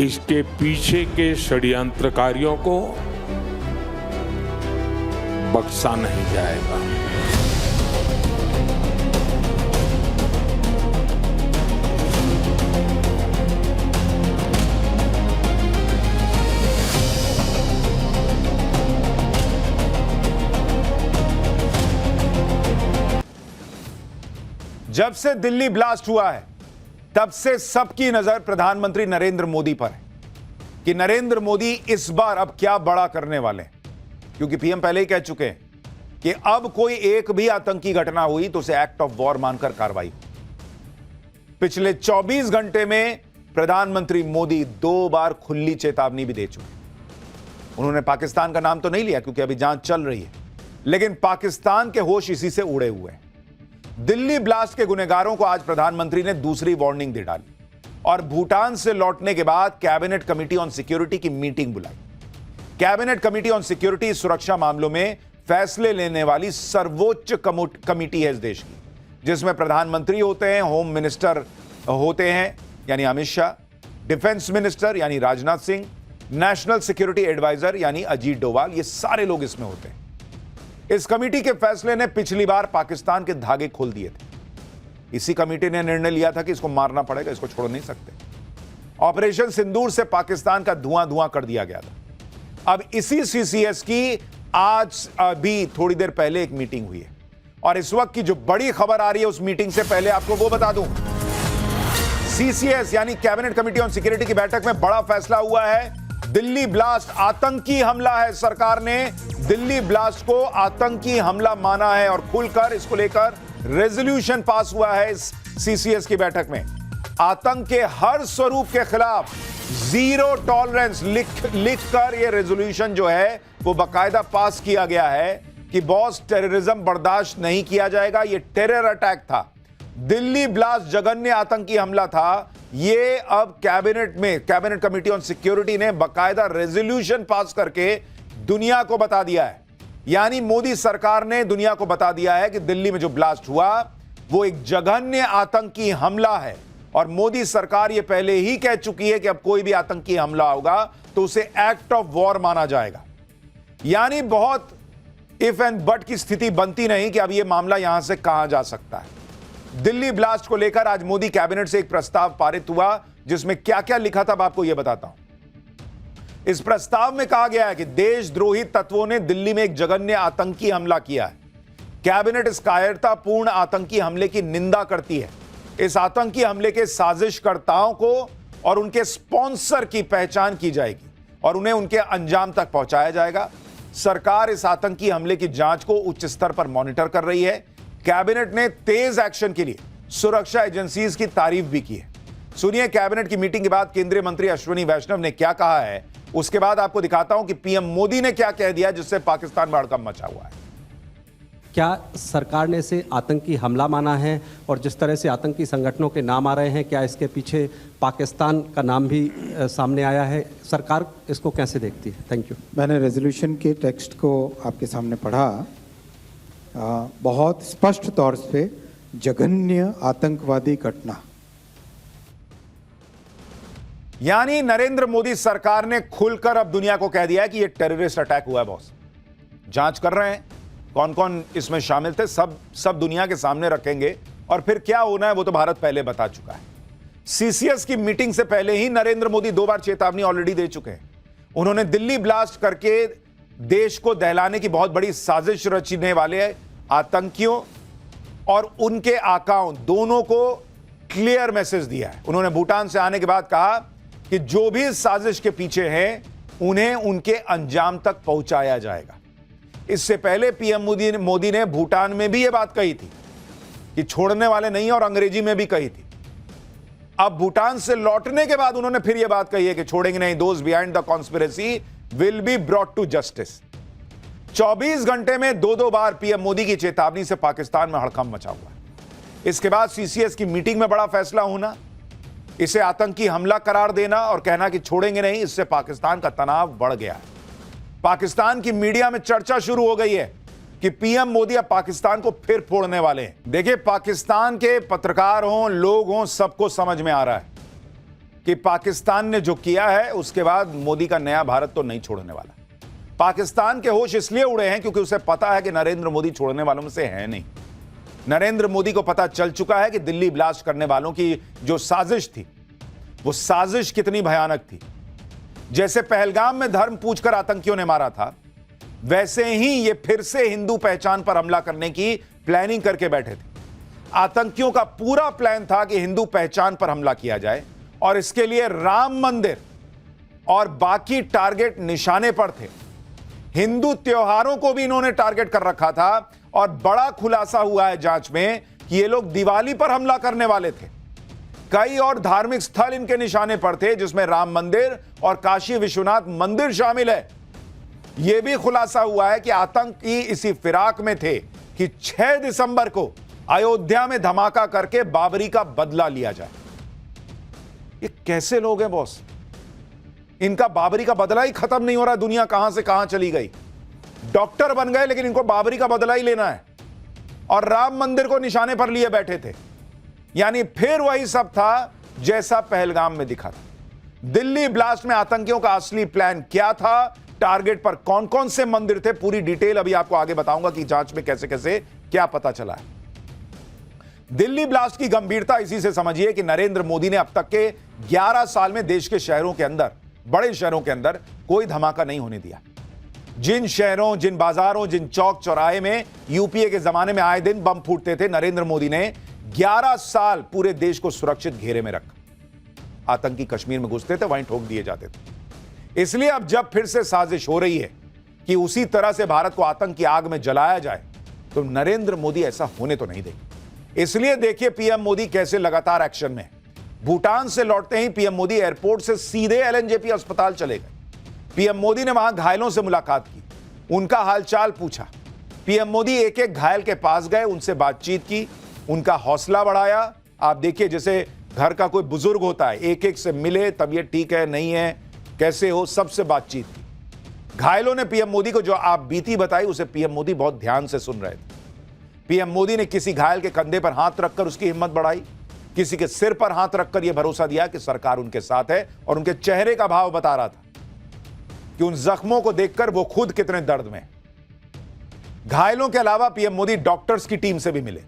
इसके पीछे के षड्यंत्रकारियों को बख्शा नहीं जाएगा। जब से दिल्ली ब्लास्ट हुआ है तब से सबकी नजर प्रधानमंत्री नरेंद्र मोदी पर है कि नरेंद्र मोदी इस बार अब क्या बड़ा करने वाले हैं, क्योंकि पीएम पहले ही कह चुके हैं कि अब कोई एक भी आतंकी घटना हुई तो उसे एक्ट ऑफ वॉर मानकर कार्रवाई। पिछले 24 घंटे में प्रधानमंत्री मोदी 2 बार खुली चेतावनी भी दे चुके। उन्होंने पाकिस्तान का नाम तो नहीं लिया क्योंकि अभी जांच चल रही है, लेकिन पाकिस्तान के होश इसी से उड़े हुए हैं। दिल्ली ब्लास्ट के गुनहगारों को आज प्रधानमंत्री ने दूसरी वार्निंग दे डाली और भूटान से लौटने के बाद कैबिनेट कमेटी ऑन सिक्योरिटी की मीटिंग बुलाई। कैबिनेट कमेटी ऑन सिक्योरिटी सुरक्षा मामलों में फैसले लेने वाली सर्वोच्च कमेटी है इस देश की, जिसमें प्रधानमंत्री होते हैं, होम मिनिस्टर होते हैं यानी अमित शाह, डिफेंस मिनिस्टर यानी Rajnath Singh, national security adviser यानी अजीत डोवाल, ये सारे लोग इसमें होते हैं। इस कमेटी के फैसले ने पिछली बार पाकिस्तान के धागे खोल दिए थे। इसी कमेटी ने निर्णय लिया था कि इसको मारना पड़ेगा, इसको छोड़ नहीं सकते। ऑपरेशन सिंदूर से पाकिस्तान का धुआं धुआं कर दिया गया था। अब इसी सीसीएस की आज अभी थोड़ी देर पहले एक मीटिंग हुई है और इस वक्त की जो बड़ी खबर आ रही है उस मीटिंग से पहले आपको वो बता दूं। सीसीएस यानी कैबिनेट कमेटी ऑन सिक्योरिटी की बैठक में बड़ा फैसला हुआ है। दिल्ली ब्लास्ट आतंकी हमला है। सरकार ने दिल्ली ब्लास्ट को आतंकी हमला माना है और खुलकर इसको लेकर रेजोल्यूशन पास हुआ है इस सीसीएस की बैठक में। आतंक के हर स्वरूप के खिलाफ जीरो टॉलरेंस लिखकर यह रेजोल्यूशन जो है वो बाकायदा पास किया गया है कि बॉस टेररिज्म बर्दाश्त नहीं किया जाएगा। यह टेरर अटैक था, दिल्ली ब्लास्ट जघन्य आतंकी हमला था। ये अब कैबिनेट कमेटी ऑन सिक्योरिटी ने बाकायदा रेजोल्यूशन पास करके दुनिया को बता दिया है। यानी मोदी सरकार ने दुनिया को बता दिया है कि दिल्ली में जो ब्लास्ट हुआ वो एक जघन्य आतंकी हमला है और मोदी सरकार ये पहले ही कह चुकी है कि अब कोई भी आतंकी हमला होगा तो उसे एक्ट ऑफ वॉर माना जाएगा। यानी बहुत इफ एंड बट की स्थिति बनती नहीं कि अब यह मामला यहां से कहां जा सकता है। दिल्ली ब्लास्ट को लेकर आज मोदी कैबिनेट से एक प्रस्ताव पारित हुआ जिसमें क्या क्या लिखा था आपको यह बताता हूं। इस प्रस्ताव में कहा गया है कि देशद्रोही तत्वों ने दिल्ली में एक जघन्य आतंकी हमला किया है। कैबिनेट इस कायरतापूर्ण आतंकी हमले की निंदा करती है। इस आतंकी हमले के साजिशकर्ताओं को और उनके स्पॉन्सर की पहचान की जाएगी और उन्हें उनके अंजाम तक पहुंचाया जाएगा। सरकार इस आतंकी हमले की जांच को उच्च स्तर पर मॉनिटर कर रही है। कैबिनेट ने तेज एक्शन के लिए सुरक्षा एजेंसीज की तारीफ भी की है। सुनिए कैबिनेट की मीटिंग के बाद केंद्रीय मंत्री अश्विनी वैष्णव ने क्या कहा है, उसके बाद आपको दिखाता हूं कि पीएम मोदी ने क्या कह दिया जिससे पाकिस्तान में हड़कंप मचा हुआ है। क्या सरकार ने इसे आतंकी हमला माना है और जिस तरह से आतंकी संगठनों के नाम आ रहे हैं, क्या इसके पीछे पाकिस्तान का नाम भी सामने आया है? सरकार इसको कैसे देखती है? Thank you. मैंने रेजोल्यूशन के टेक्स्ट को आपके सामने पढ़ा। बहुत स्पष्ट तौर पे जघन्य आतंकवादी घटना, यानी नरेंद्र मोदी सरकार ने खुलकर अब दुनिया को कह दिया है कि यह टेररिस्ट अटैक हुआ है। बॉस जांच कर रहे हैं, कौन कौन इसमें शामिल थे सब दुनिया के सामने रखेंगे और फिर क्या होना है वो तो भारत पहले बता चुका है। सीसीएस की मीटिंग से पहले ही नरेंद्र मोदी 2 बार चेतावनी ऑलरेडी दे चुके हैं। उन्होंने दिल्ली ब्लास्ट करके देश को दहलाने की बहुत बड़ी साजिश रचने वाले आतंकियों और उनके आकाओं दोनों को क्लियर मैसेज दिया है। उन्होंने भूटान से आने के बाद कहा कि जो भी इस साजिश के पीछे हैं उन्हें उनके अंजाम तक पहुंचाया जाएगा। इससे पहले पीएम मोदी ने भूटान में भी यह बात कही थी कि छोड़ने वाले नहीं, और अंग्रेजी में भी कही थी। अब भूटान से लौटने के बाद उन्होंने फिर यह बात कही है कि छोड़ेंगे नहीं। Those behind the conspiracy will be brought to justice. 24 घंटे में 2 बार पीएम मोदी की चेतावनी से पाकिस्तान में हड़कंप मचा हुआ है। इसके बाद सीसीएस की मीटिंग में बड़ा फैसला होना, इसे आतंकी हमला करार देना और कहना कि छोड़ेंगे नहीं, इससे पाकिस्तान का तनाव बढ़ गया है। पाकिस्तान की मीडिया में चर्चा शुरू हो गई है कि पीएम मोदी अब पाकिस्तान को फिर फोड़ने वाले हैं। देखिए, पाकिस्तान के पत्रकार हों, लोग हों, सबको समझ में आ रहा है कि पाकिस्तान ने जो किया है उसके बाद मोदी का नया भारत तो नहीं छोड़ने वाला। पाकिस्तान के होश इसलिए उड़े हैं क्योंकि उसे पता है कि नरेंद्र मोदी छोड़ने वालों में से है नहीं। नरेंद्र मोदी को पता चल चुका है कि दिल्ली ब्लास्ट करने वालों की जो साजिश थी, वो साजिश कितनी भयानक थी। जैसे पहलगाम में धर्म पूछकर आतंकियों ने मारा था, वैसे ही ये फिर से हिंदू पहचान पर हमला करने की प्लानिंग करके बैठे थे। आतंकियों का पूरा प्लान था कि हिंदू पहचान पर हमला किया जाए और इसके लिए राम मंदिर और बाकी टारगेट निशाने पर थे। हिंदू त्योहारों को भी इन्होंने टारगेट कर रखा था और बड़ा खुलासा हुआ है जांच में कि ये लोग दिवाली पर हमला करने वाले थे। कई और धार्मिक स्थल इनके निशाने पर थे, जिसमें राम मंदिर और काशी विश्वनाथ मंदिर शामिल है। यह भी खुलासा हुआ है कि आतंकी इसी फिराक में थे कि 6 दिसंबर को अयोध्या में धमाका करके बाबरी का बदला लिया जाए। ये कैसे लोग हैं बॉस? इनका बाबरी का बदला ही खत्म नहीं हो रहा। दुनिया कहां से कहां चली गई। डॉक्टर बन गए लेकिन इनको बाबरी का बदला ही लेना है और राम मंदिर को निशाने पर लिए बैठे थे। यानी फिर वही सब था जैसा पहलगाम में दिखा था। दिल्ली ब्लास्ट में आतंकियों का असली प्लान क्या था, टारगेट पर कौन कौन से मंदिर थे, पूरी डिटेल अभी आपको आगे बताऊंगा कि जांच में कैसे कैसे क्या पता चला है। दिल्ली ब्लास्ट की गंभीरता इसी से समझिए कि नरेंद्र मोदी ने अब तक के 11 साल में देश के शहरों के अंदर, बड़े शहरों के अंदर कोई धमाका नहीं होने दिया। जिन शहरों, जिन बाजारों, जिन चौक चौराहे में यूपीए के जमाने में आए दिन बम फूटते थे, नरेंद्र मोदी ने 11 साल पूरे देश को सुरक्षित घेरे में रखा। आतंकी कश्मीर में घुसते थे, वहीं ठोक दिए जाते थे। इसलिए अब जब फिर से साजिश हो रही है कि उसी तरह से भारत को आतंक की आग में जलाया जाए, तो नरेंद्र मोदी ऐसा होने तो नहीं देंगे। इसलिए देखिए पीएम मोदी कैसे लगातार एक्शन में। भूटान से लौटते ही पीएम मोदी एयरपोर्ट से सीधे एलएनजेपी अस्पताल चले गए। पीएम मोदी ने वहां घायलों से मुलाकात की, उनका हालचाल पूछा। पीएम मोदी एक एक घायल के पास गए, उनसे बातचीत की, उनका हौसला बढ़ाया। आप देखिए जैसे घर का कोई बुजुर्ग होता है, एक एक से मिले, तबीयत ठीक है नहीं है, कैसे हो, सबसे बातचीत की। घायलों ने पीएम मोदी को जो आप बीती बताई उसे पीएम मोदी बहुत ध्यान से सुन रहे थे। पीएम मोदी ने किसी घायल के कंधे पर हाथ रखकर उसकी हिम्मत बढ़ाई, किसी के सिर पर हाथ रखकर यह भरोसा दिया कि सरकार उनके साथ है, और उनके चेहरे का भाव बता रहा था कि उन जख्मों को देखकर वो खुद कितने दर्द में। घायलों के अलावा पीएम मोदी डॉक्टर्स की टीम से भी मिले।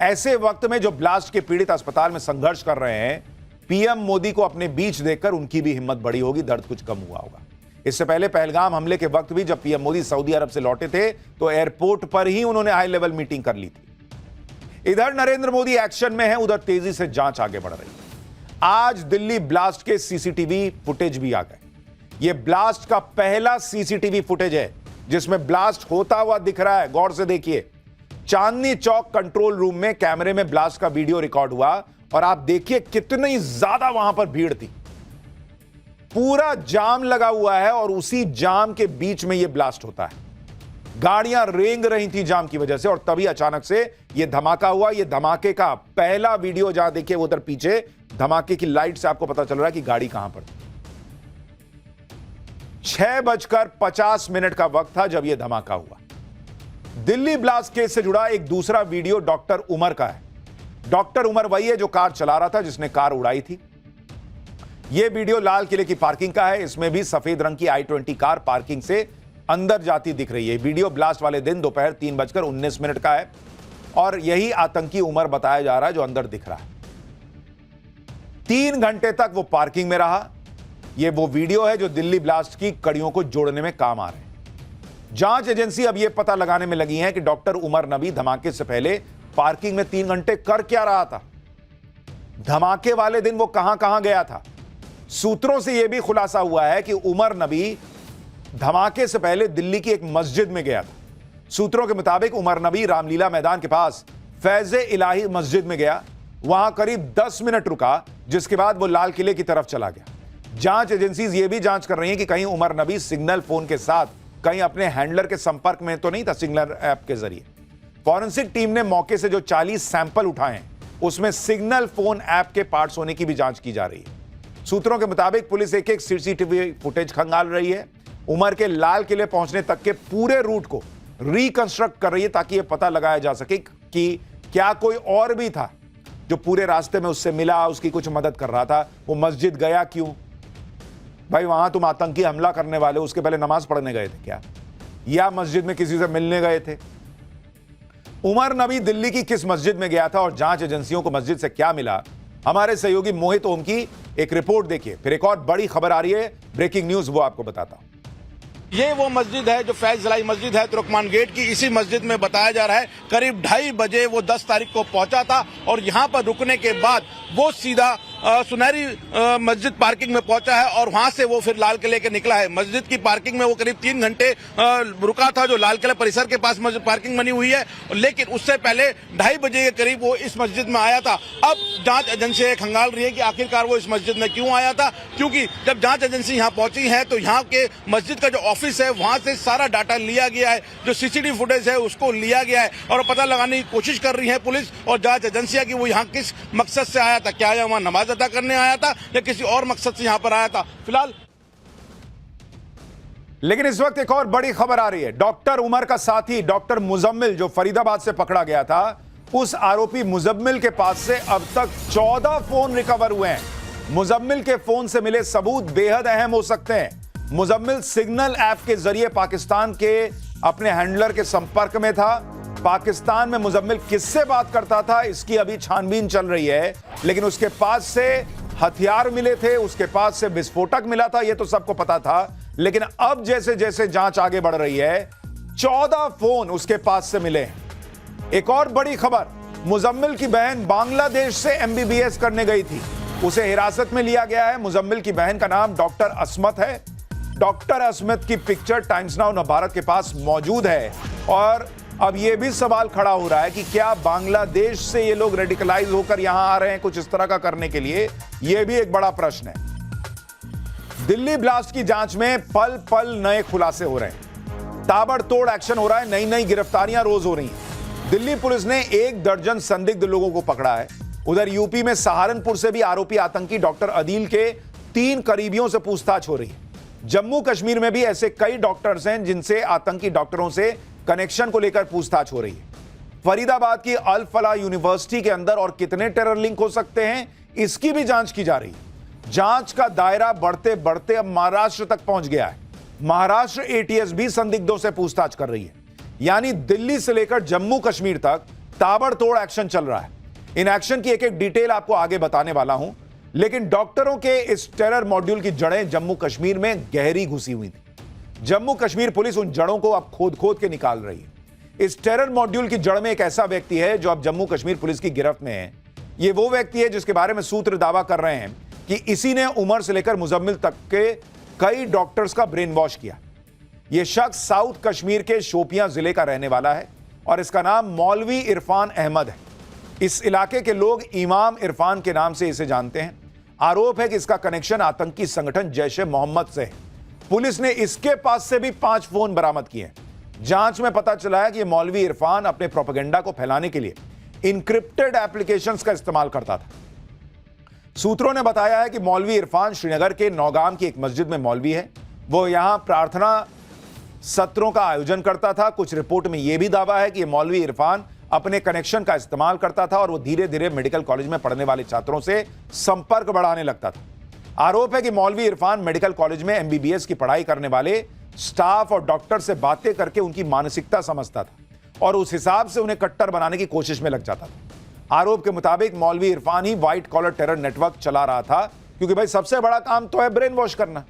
ऐसे वक्त में जो ब्लास्ट के पीड़ित अस्पताल में संघर्ष कर रहे हैं, पीएम मोदी को अपने बीच देखकर उनकी भी हिम्मत बढ़ी होगी, दर्द कुछ कम हुआ होगा। इससे पहले पहलगाम हमले के वक्त भी जब पीएम मोदी सऊदी अरब से लौटे थे तो एयरपोर्ट पर ही उन्होंने हाई लेवल मीटिंग कर ली थी। इधर नरेंद्र मोदी एक्शन में है, उधर तेजी से जांच आगे बढ़ रही है। आज दिल्ली ब्लास्ट के सीसीटीवी फुटेज भी आ गए। यह ब्लास्ट का पहला सीसीटीवी फुटेज है जिसमें ब्लास्ट होता हुआ दिख रहा है। गौर से देखिए, चांदनी चौक कंट्रोल रूम में कैमरे में ब्लास्ट का वीडियो रिकॉर्ड हुआ और आप देखिए कितनी ज्यादा वहां पर भीड़ थी। पूरा जाम लगा हुआ है और उसी जाम के बीच में यह ब्लास्ट होता है। गाड़ियां रेंग रही थी जाम की वजह से और तभी अचानक से यह धमाका हुआ। यह धमाके का पहला वीडियो जहां देखिए उधर पीछे धमाके की लाइट से आपको पता चल रहा है कि गाड़ी कहां पर। 6:50 का वक्त था जब यह धमाका हुआ। दिल्ली ब्लास्ट केस से जुड़ा एक दूसरा वीडियो डॉक्टर उमर का है। डॉक्टर उमर वही है जो कार चला रहा था, जिसने कार उड़ाई थी। यह वीडियो लाल किले की पार्किंग का है। इसमें भी सफेद रंग की i20 कार पार्किंग से अंदर जाती दिख रही है। वीडियो ब्लास्ट वाले दिन दोपहर 3:19 का है और यही आतंकी उमर बताया जा रहा है जो अंदर दिख रहा है। 3 घंटे तक वो पार्किंग में रहा। यह वो वीडियो है जो दिल्ली ब्लास्ट की कड़ियों को जोड़ने में काम आ रहे हैं। जांच एजेंसी अब यह पता लगाने में लगी है कि डॉक्टर उमर नबी धमाके से पहले पार्किंग में 3 घंटे कर क्या रहा था। धमाके वाले दिन वो कहां कहां गया था। सूत्रों से यह भी खुलासा हुआ है कि उमर नबी धमाके से पहले दिल्ली की एक मस्जिद में गया था। सूत्रों के मुताबिक उमर नबी रामलीला मैदान के पास फैज़े इलाही मस्जिद में गया। वहां करीब 10 मिनट रुका, जिसके बाद वो लाल किले की तरफ चला गया। जांच एजेंसीज ये भी जांच कर रही हैं कि कहीं उमर नबी सिग्नल फोन के साथ कहीं अपने हैंडलर के संपर्क में तो नहीं था। सिग्नल ऐप के जरिए फॉरेंसिक टीम ने मौके से जो 40 सैंपल उठाए हैं उसमें सिग्नल फोन ऐप के पार्ट्स होने की भी जांच की जा रही है। सूत्रों के मुताबिक पुलिस एक एक सीसीटीवी फुटेज खंगाल रही है। उमर के लाल किले पहुंचने तक के पूरे रूट को रिकंस्ट्रक्ट कर रही है ताकि यह पता लगाया जा सके कि क्या कोई और भी था जो पूरे रास्ते में उससे मिला, उसकी कुछ मदद कर रहा था, वो मस्जिद गया क्यों? भाई वहां तुम आतंकी हमला करने वाले, उसके पहले नमाज पढ़ने गए थे क्या, या मस्जिद में किसी से मिलने गए थे? उमर नबी दिल्ली की किस मस्जिद में गया था और जांच एजेंसियों को मस्जिद से क्या मिला? हमारे सहयोगी मोहित ओम की एक रिपोर्ट देखिए, फिर एक और बड़ी खबर आ रही है, ब्रेकिंग न्यूज, वो आपको बताता हूं। ये वो मस्जिद है जो फैज जलाई मस्जिद है तुर्कमान गेट की। इसी मस्जिद में बताया जा रहा है करीब 2:30 बजे वो 10 तारीख को पहुंचा था और यहाँ पर रुकने के बाद वो सीधा सुनहरी मस्जिद पार्किंग में पहुंचा है और वहां से वो फिर लाल किले के निकला है। मस्जिद की पार्किंग में वो करीब 3 घंटे रुका था, जो लाल किले परिसर के पास मस्जिद पार्किंग बनी हुई है, लेकिन उससे पहले 2:30 बजे के करीब वो इस मस्जिद में आया था। अब जांच एजेंसी खंगाल रही है कि आखिरकार वो इस मस्जिद में क्यों आया था, क्योंकि जब जांच एजेंसी यहाँ पहुंची है तो यहाँ के मस्जिद का जो ऑफिस है वहां से सारा डाटा लिया गया है, जो सीसीटीवी फुटेज है उसको लिया गया है और पता लगाने की कोशिश कर रही है पुलिस और जांच एजेंसियां कि वो यहाँ किस मकसद से आया था, क्या वहां नमाज अदा करने आया था या किसी और मकसद से यहां पर आया था। फिलहाल लेकिन इस वक्त एक और बड़ी खबर आ रही है। डॉक्टर उमर का साथी डॉक्टर मुजम्मिल जो फरीदाबाद से पकड़ा गया था, उस आरोपी मुजम्मिल के पास से अब तक 14 फोन रिकवर हुए हैं। मुजम्मिल के फोन से मिले सबूत बेहद अहम हो सकते हैं। मुजम्मिल सिग्नल ऐप के जरिए पाकिस्तान के अपने हैंडलर के संपर्क में था। पाकिस्तान में मुजम्मिल किससे बात करता था, इसकी अभी छानबीन चल रही है, लेकिन उसके पास से हथियार मिले थे, उसके पास से विस्फोटक मिला था, यह तो सबको पता था। लेकिन अब जैसे जैसे जांच आगे बढ़ रही है, 14 फोन उसके पास से मिले हैं। एक और बड़ी खबर, मुजम्मिल की बहन बांग्लादेश से MBBS करने गई थी, उसे हिरासत में लिया गया है। मुजम्मिल की बहन का नाम डॉक्टर असमत है। डॉक्टर असमत की पिक्चर टाइम्स नाउ भारत के पास मौजूद है और अब यह भी सवाल खड़ा हो रहा है कि क्या बांग्लादेश से ये लोग रेडिकलाइज होकर यहां आ रहे हैं कुछ इस तरह का करने के लिए, यह भी एक बड़ा प्रश्न है। दिल्ली ब्लास्ट की जांच में पल पल नए खुलासे हो रहे हैं, ताबड़तोड़ एक्शन हो रहा है, नई नई गिरफ्तारियां रोज हो रही हैं। दिल्ली पुलिस ने 1 दर्जन संदिग्ध लोगों को पकड़ा है। उधर यूपी में सहारनपुर से भी आरोपी आतंकी डॉक्टर अदील के 3 करीबियों से पूछताछ हो रही है। जम्मू कश्मीर में भी ऐसे कई डॉक्टर्स हैं जिनसे आतंकी डॉक्टरों से कनेक्शन को लेकर पूछताछ हो रही है। फरीदाबाद की अल फलाह यूनिवर्सिटी के अंदर और कितने टेरर लिंक हो सकते हैं, इसकी भी जांच की जा रही है। जांच का दायरा बढ़ते बढ़ते अब महाराष्ट्र तक पहुंच गया है। महाराष्ट्र ATS भी संदिग्धों से पूछताछ कर रही है। यानी दिल्ली से लेकर जम्मू कश्मीर तक ताबड़तोड़ एक्शन चल रहा है। इन एक्शन की एक एक डिटेल आपको आगे बताने वाला हूं, लेकिन डॉक्टरों के इस टेरर मॉड्यूल की जड़ें जम्मू कश्मीर में गहरी घुसी हुई थी। जम्मू कश्मीर पुलिस उन जड़ों को अब खोद खोद के निकाल रही है। इस टेरर मॉड्यूल की जड़ में एक ऐसा व्यक्ति है जो अब जम्मू कश्मीर पुलिस की गिरफ्त में है। यह वो व्यक्ति है जिसके बारे में सूत्र दावा कर रहे हैं कि इसी ने उमर से लेकर मुजम्मिल तक के कई डॉक्टर्स का ब्रेन वॉश किया। यह शख्स साउथ कश्मीर के शोपियां जिले का रहने वाला है और इसका नाम मौलवी इरफान अहमद है। इस इलाके के लोग इमाम इरफान के नाम से इसे जानते हैं। आरोप है कि इसका कनेक्शन आतंकी संगठन जैश ए मोहम्मद से है। पुलिस ने इसके पास से भी 5 फोन बरामद किए। जांच में पता चला है कि यह मौलवी इरफान अपने प्रोपेगेंडा को फैलाने के लिए इनक्रिप्टेड एप्लीकेशंस का इस्तेमाल करता था। सूत्रों ने बताया है कि मौलवी इरफान श्रीनगर के नौगाम की एक मस्जिद में मौलवी है। वो यहां प्रार्थना सत्रों का आयोजन करता था। कुछ रिपोर्ट में यह भी दावा है कि यह मौलवी इरफान अपने कनेक्शन का इस्तेमाल करता था और वो धीरे धीरे मेडिकल कॉलेज में पढ़ने वाले छात्रों से संपर्क बढ़ाने लगता था। आरोप है कि मौलवी इरफान मेडिकल कॉलेज में MBBS की पढ़ाई करने वाले स्टाफ और डॉक्टर से बातें करके उनकी मानसिकता समझता था और उस हिसाब से उन्हें कट्टर बनाने की कोशिश में लग जाता था। आरोप के मुताबिक मौलवी इरफान ही व्हाइट कॉलर टेरर नेटवर्क चला रहा था, क्योंकि भाई सबसे बड़ा काम तो है ब्रेन वॉश करना।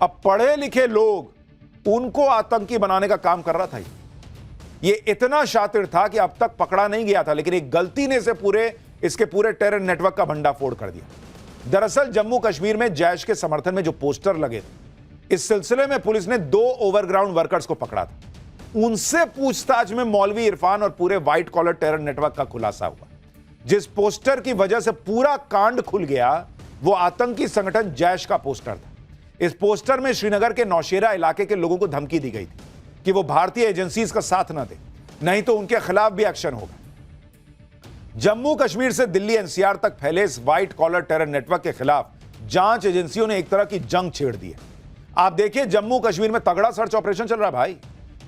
अब पढ़े लिखे लोग उनको आतंकी बनाने का काम कर रहा था। ये इतना शातिर था कि अब तक पकड़ा नहीं गया था, लेकिन एक गलती ने इसके पूरे टेरर नेटवर्क का भंडाफोड़ कर दिया। दरअसल जम्मू कश्मीर में जैश के समर्थन में जो पोस्टर लगे थे, इस सिलसिले में पुलिस ने 2 ओवरग्राउंड वर्कर्स को पकड़ा था। उनसे पूछताछ में मौलवी इरफान और पूरे व्हाइट कॉलर टेरर नेटवर्क का खुलासा हुआ। जिस पोस्टर की वजह से पूरा कांड खुल गया, वो आतंकी संगठन जैश का पोस्टर था। इस पोस्टर में श्रीनगर के नौशेरा इलाके के लोगों को धमकी दी गई थी कि वो भारतीय एजेंसीज का साथ न दे, नहीं तो उनके खिलाफ भी एक्शन होगा। जम्मू कश्मीर से दिल्ली NCR तक फैले इस व्हाइट कॉलर टेरर नेटवर्क के खिलाफ जांच एजेंसियों ने एक तरह की जंग छेड़ दी है। आप देखिए, जम्मू कश्मीर में तगड़ा सर्च ऑपरेशन चल रहा है भाई।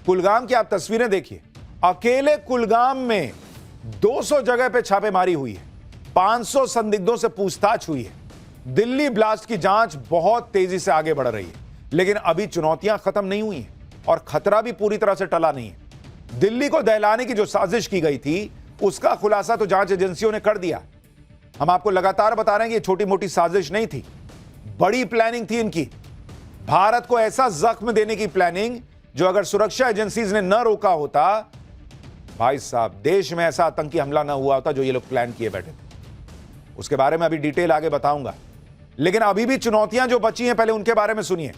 कुलगाम की आप तस्वीरें देखिए, अकेले कुलगाम में 200 जगह पे छापेमारी हुई है। 500 संदिग्धों से पूछताछ हुई है। दिल्ली ब्लास्ट की जांच बहुत तेजी से आगे बढ़ रही है, लेकिन अभी चुनौतियां खत्म नहीं हुई हैं और खतरा भी पूरी तरह से टला नहीं है। दिल्ली को दहलाने की जो साजिश की गई थी, उसका खुलासा तो जांच एजेंसियों ने कर दिया। हम आपको लगातार बता रहे हैं कि ये छोटी मोटी साजिश नहीं थी, बड़ी प्लानिंग थी इनकी। भारत को ऐसा जख्म देने की प्लानिंग जो अगर सुरक्षा एजेंसीज ने न रोका होता, भाई साहब, देश में ऐसा आतंकी हमला न हुआ होता जो ये लोग प्लान किए बैठे थे। उसके बारे में अभी डिटेल आगे बताऊंगा, लेकिन अभी भी चुनौतियां जो बची हैं, पहले उनके बारे में सुनिए।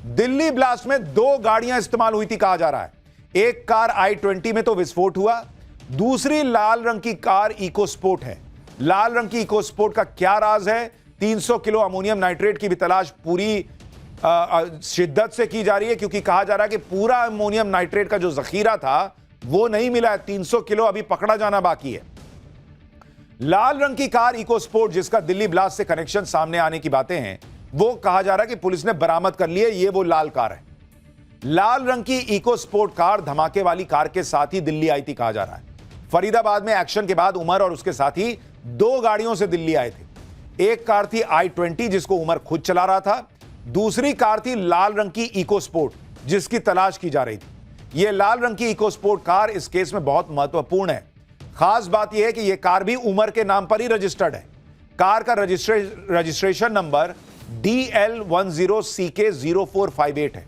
दिल्ली ब्लास्ट में 2 गाड़ियां इस्तेमाल हुई थी कहा जा रहा है। एक कार I-20 में तो विस्फोट हुआ, दूसरी लाल रंग की कार इको स्पोर्ट है। लाल रंग की इको स्पोर्ट का क्या राज है? 300 किलो अमोनियम नाइट्रेट की भी तलाश पूरी शिद्दत से की जा रही है, क्योंकि कहा जा रहा है कि पूरा अमोनियम नाइट्रेट का जो जखीरा था वो नहीं मिला है। 300 किलो अभी पकड़ा जाना बाकी है। लाल रंग की कार इको स्पोर्ट, जिसका दिल्ली ब्लास्ट से कनेक्शन सामने आने की बातें हैं, वो कहा जा रहा है कि पुलिस ने बरामद कर ली है। ये वो लाल कार है। लाल रंग की इको स्पोर्ट कार धमाके वाली कार के साथ ही दिल्ली आई थी कहा जा रहा है। फरीदाबाद में एक्शन के बाद उमर और उसके साथी 2 गाड़ियों से दिल्ली आए थे। एक कार थी I-20 जिसको उमर खुद चला रहा था, दूसरी कार थी लाल रंग की इको स्पोर्ट जिसकी तलाश की जा रही थी। यह लाल रंग की इको स्पोर्ट कार इस केस में बहुत महत्वपूर्ण है। खास बात यह है कि यह कार भी उमर के नाम पर ही रजिस्टर्ड है। कार का रजिस्ट्रेशन नंबर DL10CK0458 है।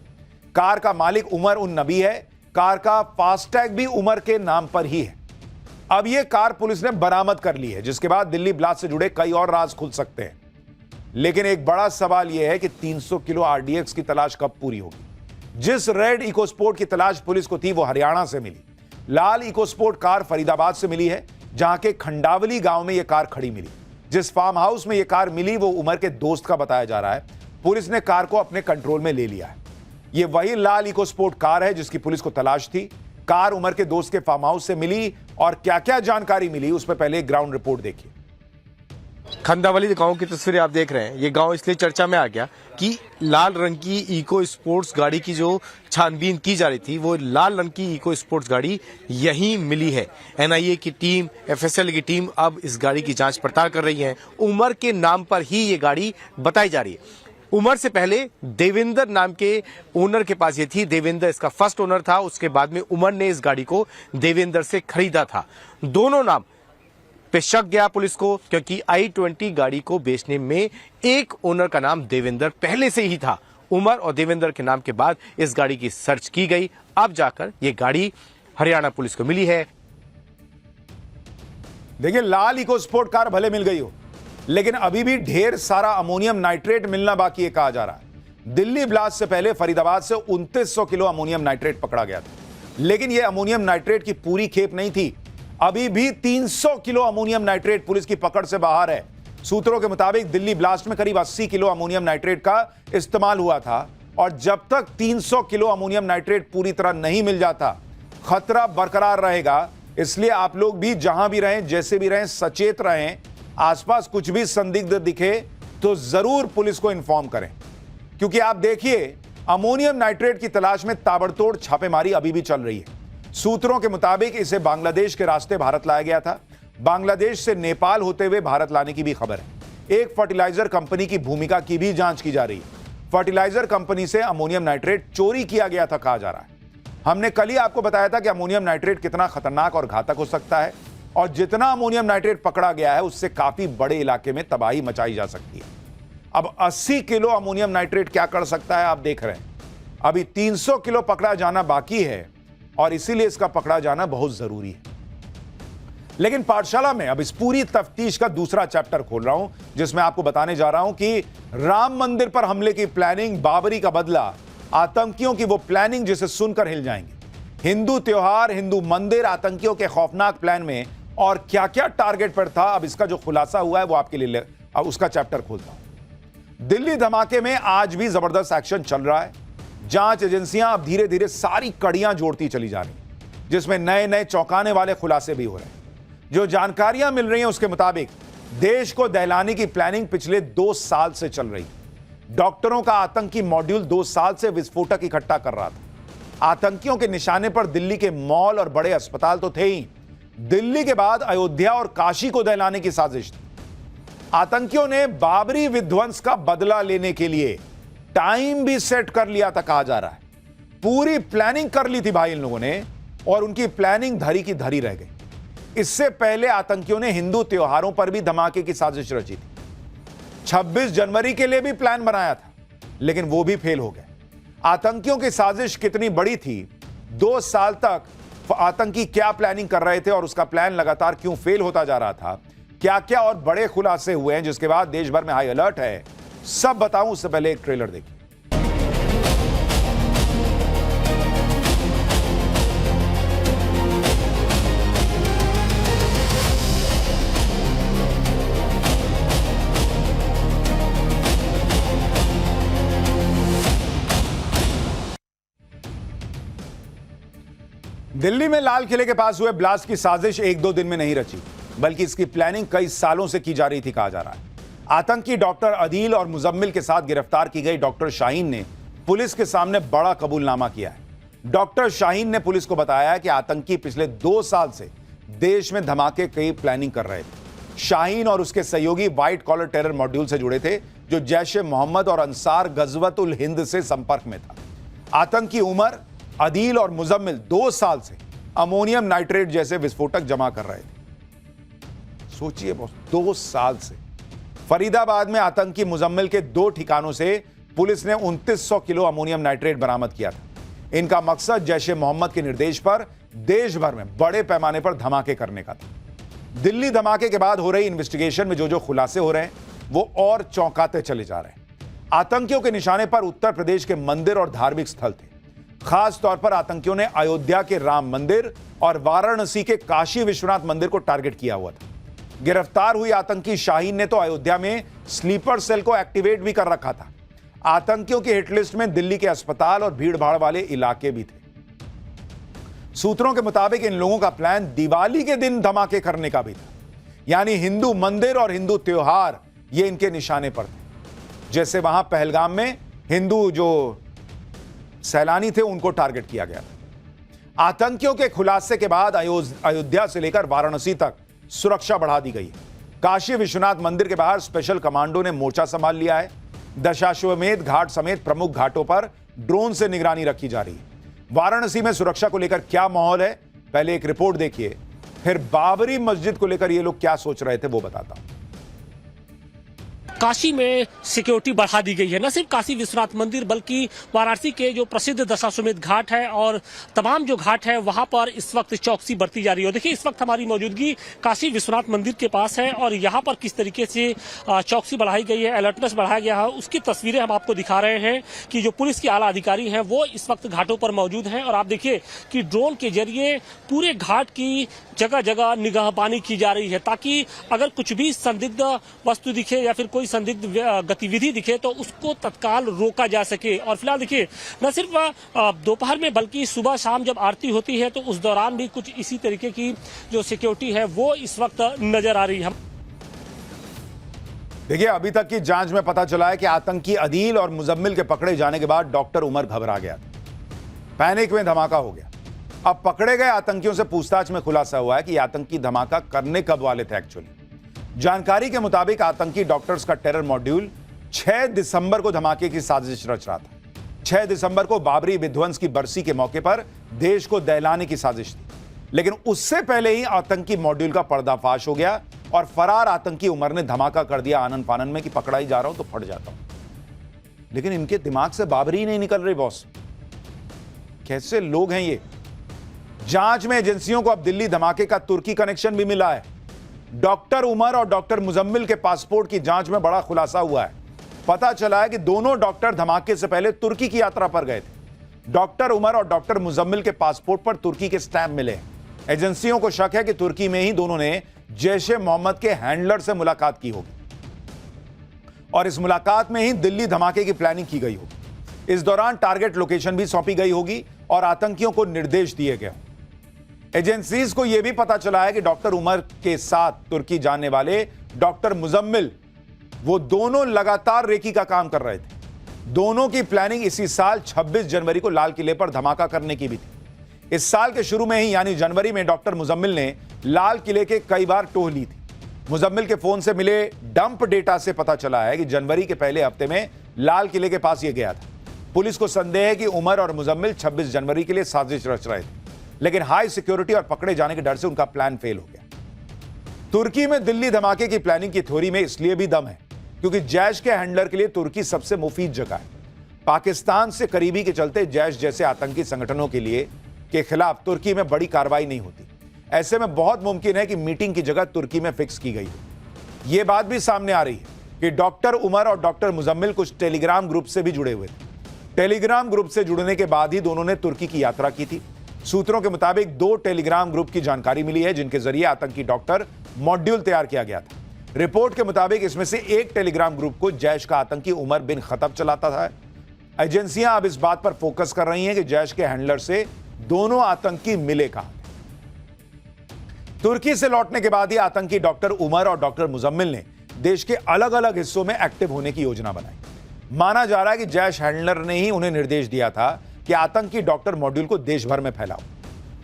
कार का मालिक उमर उन नबी है। कार का फास्टैग भी उमर के नाम पर ही है। अब यह कार पुलिस ने बरामद कर ली है, जिसके बाद दिल्ली ब्लास्ट से जुड़े कई और राज खुल सकते हैं। लेकिन एक बड़ा सवाल यह है कि 300 किलो RDX की तलाश कब पूरी होगी? जिस रेड इकोस्पोर्ट की तलाश पुलिस को थी वो हरियाणा से मिली। लाल इकोस्पोर्ट कार फरीदाबाद से मिली है, जहां के खंडावली गांव में यह कार खड़ी मिली। जिस फार्म हाउस में यह कार मिली वो उमर के दोस्त का बताया जा रहा है। पुलिस ने कार को अपने कंट्रोल में ले लिया है। यह वही लाल इकोस्पोर्ट कार है जिसकी पुलिस को तलाश थी। कार उमर के दोस्त के फार्म हाउस से मिली और क्या क्या जानकारी मिली उस पर पहले एक ग्राउंड रिपोर्ट देखिए। खंडावली गांव की तस्वीरें आप देख रहे हैं। ये गांव इसलिए चर्चा में आ गया कि लाल रंग की इको स्पोर्ट्स गाड़ी की जो छानबीन की जा रही थी, वो लाल रंग की इको स्पोर्ट्स गाड़ी यहीं मिली है। NIA की टीम, FSL की टीम अब इस गाड़ी की जांच पड़ताल कर रही है। उमर के नाम पर ही ये गाड़ी बताई जा रही है। उमर से पहले देवेंद्र नाम के ओनर के पास ये थी। देवेंद्र इसका फर्स्ट ओनर था। उसके बाद में उमर ने इस गाड़ी को देवेंद्र से खरीदा था। दोनों नाम पे शक गया पुलिस को, क्योंकि I-20 गाड़ी को बेचने में एक ओनर का नाम देवेंद्र पहले से ही था। उमर और देवेंद्र के नाम के बाद इस गाड़ी की सर्च की गई। अब जाकर ये गाड़ी हरियाणा पुलिस को मिली है। देखिए, लाल इको स्पोर्ट कार भले मिल गई हो, लेकिन अभी भी ढेर सारा अमोनियम नाइट्रेट मिलना बाकी है कहा जा रहा है। दिल्ली ब्लास्ट से पहले फरीदाबाद से 2900 किलो अमोनियम नाइट्रेट पकड़ा गया था, लेकिन यह अमोनियम नाइट्रेट की पूरी खेप नहीं थी। अभी भी 300 किलो अमोनियम नाइट्रेट पुलिस की पकड़ से बाहर है। सूत्रों के मुताबिक दिल्ली ब्लास्ट में करीब 80 किलो अमोनियम नाइट्रेट का इस्तेमाल हुआ था, और जब तक 300 किलो अमोनियम नाइट्रेट पूरी तरह नहीं मिल जाता, खतरा बरकरार रहेगा। इसलिए आप लोग भी जहां भी रहें, जैसे भी रहें, सचेत रहें। आसपास कुछ भी संदिग्ध दिखे तो जरूर पुलिस को इन्फॉर्म करें, क्योंकि आप देखिए, अमोनियम नाइट्रेट की तलाश में ताबड़तोड़ छापेमारी अभी भी चल रही है। सूत्रों के मुताबिक इसे बांग्लादेश के रास्ते भारत लाया गया था। बांग्लादेश से नेपाल होते हुए भारत लाने की भी खबर है। एक फर्टिलाइजर कंपनी की भूमिका की भी जांच की जा रही है। फर्टिलाइजर कंपनी से अमोनियम नाइट्रेट चोरी किया गया था कहा जा रहा है। हमने कल ही आपको बताया था कि अमोनियम नाइट्रेट कितना खतरनाक और घातक हो सकता है, और जितना अमोनियम नाइट्रेट पकड़ा गया है उससे काफी बड़े इलाके में तबाही मचाई जा सकती है। अब 80 किलो अमोनियम नाइट्रेट क्या कर सकता है आप देख रहे हैं। अभी 300 किलो पकड़ा जाना बाकी है, और इसीलिए इसका पकड़ा जाना बहुत जरूरी है। लेकिन पाठशाला में अब इस पूरी तफ्तीश का दूसरा चैप्टर खोल रहा हूं, जिसमें आपको बताने जा रहा हूं कि राम मंदिर पर हमले की प्लानिंग, बाबरी का बदला, आतंकियों की वो प्लानिंग जिसे सुनकर हिल जाएंगे। हिंदू त्योहार, हिंदू मंदिर, आतंकियों के खौफनाक प्लान में और क्या क्या टारगेट पर था, अब इसका जो खुलासा हुआ है वो आपके लिए अब उसका चैप्टर खोलता हूं। दिल्ली धमाके में आज भी जबरदस्त एक्शन चल रहा है। जांच एजेंसियां अब धीरे धीरे सारी कड़ियां जोड़ती चली जा रही, जिसमें नए नए चौंकाने वाले खुलासे भी हो रहे हैं। जो जानकारियां मिल रही हैं उसके मुताबिक देश को दहलाने की प्लानिंग पिछले 2 साल से चल रही। डॉक्टरों का आतंकी मॉड्यूल 2 साल से विस्फोटक इकट्ठा कर रहा था। आतंकियों के निशाने पर दिल्ली के मॉल और बड़े अस्पताल तो थे ही, दिल्ली के बाद अयोध्या और काशी को दहलाने की साजिश थी। आतंकियों ने बाबरी विध्वंस का बदला लेने के लिए टाइम भी सेट कर लिया था, कहा जा रहा है। पूरी प्लानिंग कर ली थी भाई इन लोगों ने, और उनकी प्लानिंग धरी की धरी रह गई। इससे पहले आतंकियों ने हिंदू त्योहारों पर भी धमाके की साजिश रची थी। 26 जनवरी के लिए भी प्लान बनाया था, लेकिन वो भी फेल हो गए। आतंकियों की साजिश कितनी बड़ी थी, 2 साल तक आतंकी क्या प्लानिंग कर रहे थे और उसका प्लान लगातार क्यों फेल होता जा रहा था, क्या क्या और बड़े खुलासे हुए हैं जिसके बाद देश भर में हाई अलर्ट है, सब बताऊं उससे पहले एक ट्रेलर देखिए। दिल्ली में लाल किले के पास हुए ब्लास्ट की साजिश 1-2 दिन में नहीं रची, बल्कि इसकी प्लानिंग कई सालों से की जा रही थी, कहा जा रहा है। आतंकी डॉक्टर अदील और मुजम्मिल के साथ गिरफ्तार की गई डॉक्टर शाहीन ने पुलिस के सामने बड़ा कबूलनामा किया है। डॉक्टर शाहीन ने पुलिस को बताया कि आतंकी पिछले 2 साल से देश में धमाके की प्लानिंग कर रहे थे। शाहीन और उसके सहयोगी व्हाइट कॉलर टेरर मॉड्यूल से जुड़े थे, जो जैश-ए मोहम्मद और अंसार गजवतुल हिंद से संपर्क में था। आतंकी उमर, अदील और मुजम्मिल 2 साल से अमोनियम नाइट्रेट जैसे विस्फोटक जमा कर रहे थे। सोचिए बॉस, 2 साल से। फरीदाबाद में आतंकी मुजम्मिल के 2 ठिकानों से पुलिस ने 2900 किलो अमोनियम नाइट्रेट बरामद किया था। इनका मकसद जैश-ए मोहम्मद के निर्देश पर देश भर में बड़े पैमाने पर धमाके करने का था। दिल्ली धमाके के बाद हो रही इन्वेस्टिगेशन में जो खुलासे हो रहे हैं, वो और चौंकाते चले जा रहे हैं। आतंकियों के निशाने पर उत्तर प्रदेश के मंदिर और धार्मिक स्थल थे। खास तौर पर आतंकियों ने अयोध्या के राम मंदिर और वाराणसी के काशी विश्वनाथ मंदिर को टारगेट किया हुआ था। गिरफ्तार हुई आतंकी शाहीन ने तो अयोध्या में स्लीपर सेल को एक्टिवेट भी कर रखा था। आतंकियों की हिटलिस्ट में दिल्ली के अस्पताल और भीड़भाड़ वाले इलाके भी थे। सूत्रों के मुताबिक इन लोगों का प्लान दिवाली के दिन धमाके करने का भी था, यानी हिंदू मंदिर और हिंदू त्योहार ये इनके निशाने पर थे। जैसे वहां पहलगाम में हिंदू जो सैलानी थे उनको टारगेट किया गया था। आतंकियों के खुलासे के बाद अयोध्या से लेकर वाराणसी तक सुरक्षा बढ़ा दी गई है। काशी विश्वनाथ मंदिर के बाहर स्पेशल कमांडो ने मोर्चा संभाल लिया है। दशाश्वमेध घाट समेत प्रमुख घाटों पर ड्रोन से निगरानी रखी जा रही है। वाराणसी में सुरक्षा को लेकर क्या माहौल है, पहले एक रिपोर्ट देखिए, फिर बाबरी मस्जिद को लेकर ये लोग क्या सोच रहे थे वो बताता हूं। काशी में सिक्योरिटी बढ़ा दी गई है। न सिर्फ काशी विश्वनाथ मंदिर बल्कि वाराणसी के जो प्रसिद्ध दशाश्वमेध घाट है और तमाम जो घाट है वहां पर इस वक्त चौकसी बढ़ती जा रही है। देखिए, इस वक्त हमारी मौजूदगी काशी विश्वनाथ मंदिर के पास है और यहाँ पर किस तरीके से चौकसी बढ़ाई गई है, अलर्टनेस बढ़ाया गया है, उसकी तस्वीरें हम आपको दिखा रहे हैं कि जो पुलिस के आला अधिकारी हैं वो इस वक्त घाटों पर मौजूद हैं। और आप देखिए कि ड्रोन के जरिए पूरे घाट की जगह जगह निगाहबानी की जा रही है, ताकि अगर कुछ भी संदिग्ध वस्तु दिखे या फिर कोई संदिग्ध गतिविधि दिखे तो उसको तत्काल रोका जा सके। और फिलहाल देखिए, न सिर्फ दोपहर में बल्कि सुबह शाम जब आरती होती है तो उस दौरान भी कुछ इसी तरीके की जो सिक्योरिटी है वो इस वक्त नजर आ रही है। देखिए, अभी तक की जांच में पता चला है कि आतंकी अदील और मुजम्मिल के पकड़े जाने के बाद डॉक्टर उमर घबरा गया, पैनिक में धमाका हो गया। अब पकड़े गए आतंकियों से पूछताछ में खुलासा हुआ है कि आतंकी धमाका करने कब वाले थे। एक्चुअली जानकारी के मुताबिक आतंकी डॉक्टर्स का टेरर मॉड्यूल 6 दिसंबर को धमाके की साजिश रच रहा था। 6 दिसंबर को बाबरी विध्वंस की बरसी के मौके पर देश को दहलाने की साजिश थी, लेकिन उससे पहले ही आतंकी मॉड्यूल का पर्दाफाश हो गया और फरार आतंकी उमर ने धमाका कर दिया आनन फानन में कि पकड़ा ही जा रहा हूं तो फट जाता हूं। लेकिन इनके दिमाग से बाबरी ही नहीं निकल रही बॉस। कैसे लोग हैं ये। जांच में एजेंसियों को अब दिल्ली धमाके का तुर्की कनेक्शन भी मिला है। डॉक्टर उमर और डॉक्टर मुजम्मिल के पासपोर्ट की जांच में बड़ा खुलासा हुआ है। पता चला है कि दोनों डॉक्टर धमाके से पहले तुर्की की यात्रा पर गए थे। डॉक्टर उमर और डॉक्टर मुजम्मिल के पासपोर्ट पर तुर्की के स्टैंप मिले। एजेंसियों को शक है कि तुर्की में ही दोनों ने जैश-ए मोहम्मद के हैंडलर से मुलाकात की होगी और इस मुलाकात में ही दिल्ली धमाके की प्लानिंग की गई होगी। इस दौरान टारगेट लोकेशन भी सौंपी गई होगी और आतंकियों को निर्देश दिए गए। एजेंसीज को यह भी पता चला है कि डॉक्टर उमर के साथ तुर्की जाने वाले डॉक्टर मुजम्मिल, वो दोनों लगातार रेकी का काम कर रहे थे। दोनों की प्लानिंग इसी साल 26 जनवरी को लाल किले पर धमाका करने की भी थी। इस साल के शुरू में ही यानी जनवरी में डॉक्टर मुजम्मिल ने लाल किले के कई बार टोह ली थी, मुजम्मिल के फोन से मिले डंप डेटा से पता चला है कि जनवरी के पहले हफ्ते में लाल किले के पास यह गया था। पुलिस को संदेह है कि उमर और मुजम्मिल 26 जनवरी के लिए साजिश रच रहे थे, लेकिन हाई सिक्योरिटी और पकड़े जाने के डर से उनका प्लान फेल हो गया। तुर्की में दिल्ली धमाके की प्लानिंग की थ्योरी में इसलिए भी दम है क्योंकि जैश के हैंडलर के लिए तुर्की सबसे मुफीद जगह है। पाकिस्तान से करीबी के चलते जैश जैसे आतंकी संगठनों के खिलाफ तुर्की में बड़ी कार्रवाई नहीं होती। ऐसे में बहुत मुमकिन है कि मीटिंग की जगह तुर्की में फिक्स की गई हो। यह बात भी सामने आ रही है कि डॉक्टर उमर और डॉक्टर मुजम्मिल कुछ टेलीग्राम ग्रुप से भी जुड़े हुए थे। टेलीग्राम ग्रुप से जुड़ने के बाद ही दोनों ने तुर्की की यात्रा की थी। सूत्रों के मुताबिक 2 टेलीग्राम ग्रुप की जानकारी मिली है जिनके जरिए आतंकी डॉक्टर मॉड्यूल तैयार किया गया था। रिपोर्ट के मुताबिक इसमें से एक टेलीग्राम ग्रुप को जैश का आतंकी उमर बिन खत्तब चलाता था। एजेंसियां अब इस बात पर फोकस कर रही हैं कि जैश के हैंडलर से दोनों आतंकी मिले कहां। तुर्की से लौटने के बाद ही आतंकी डॉक्टर उमर और डॉक्टर मुजम्मिल ने देश के अलग अलग हिस्सों में एक्टिव होने की योजना बनाई। माना जा रहा है कि जैश हैंडलर ने ही उन्हें निर्देश दिया था कि आतंकी डॉक्टर मॉड्यूल को देश भर में फैलाओ।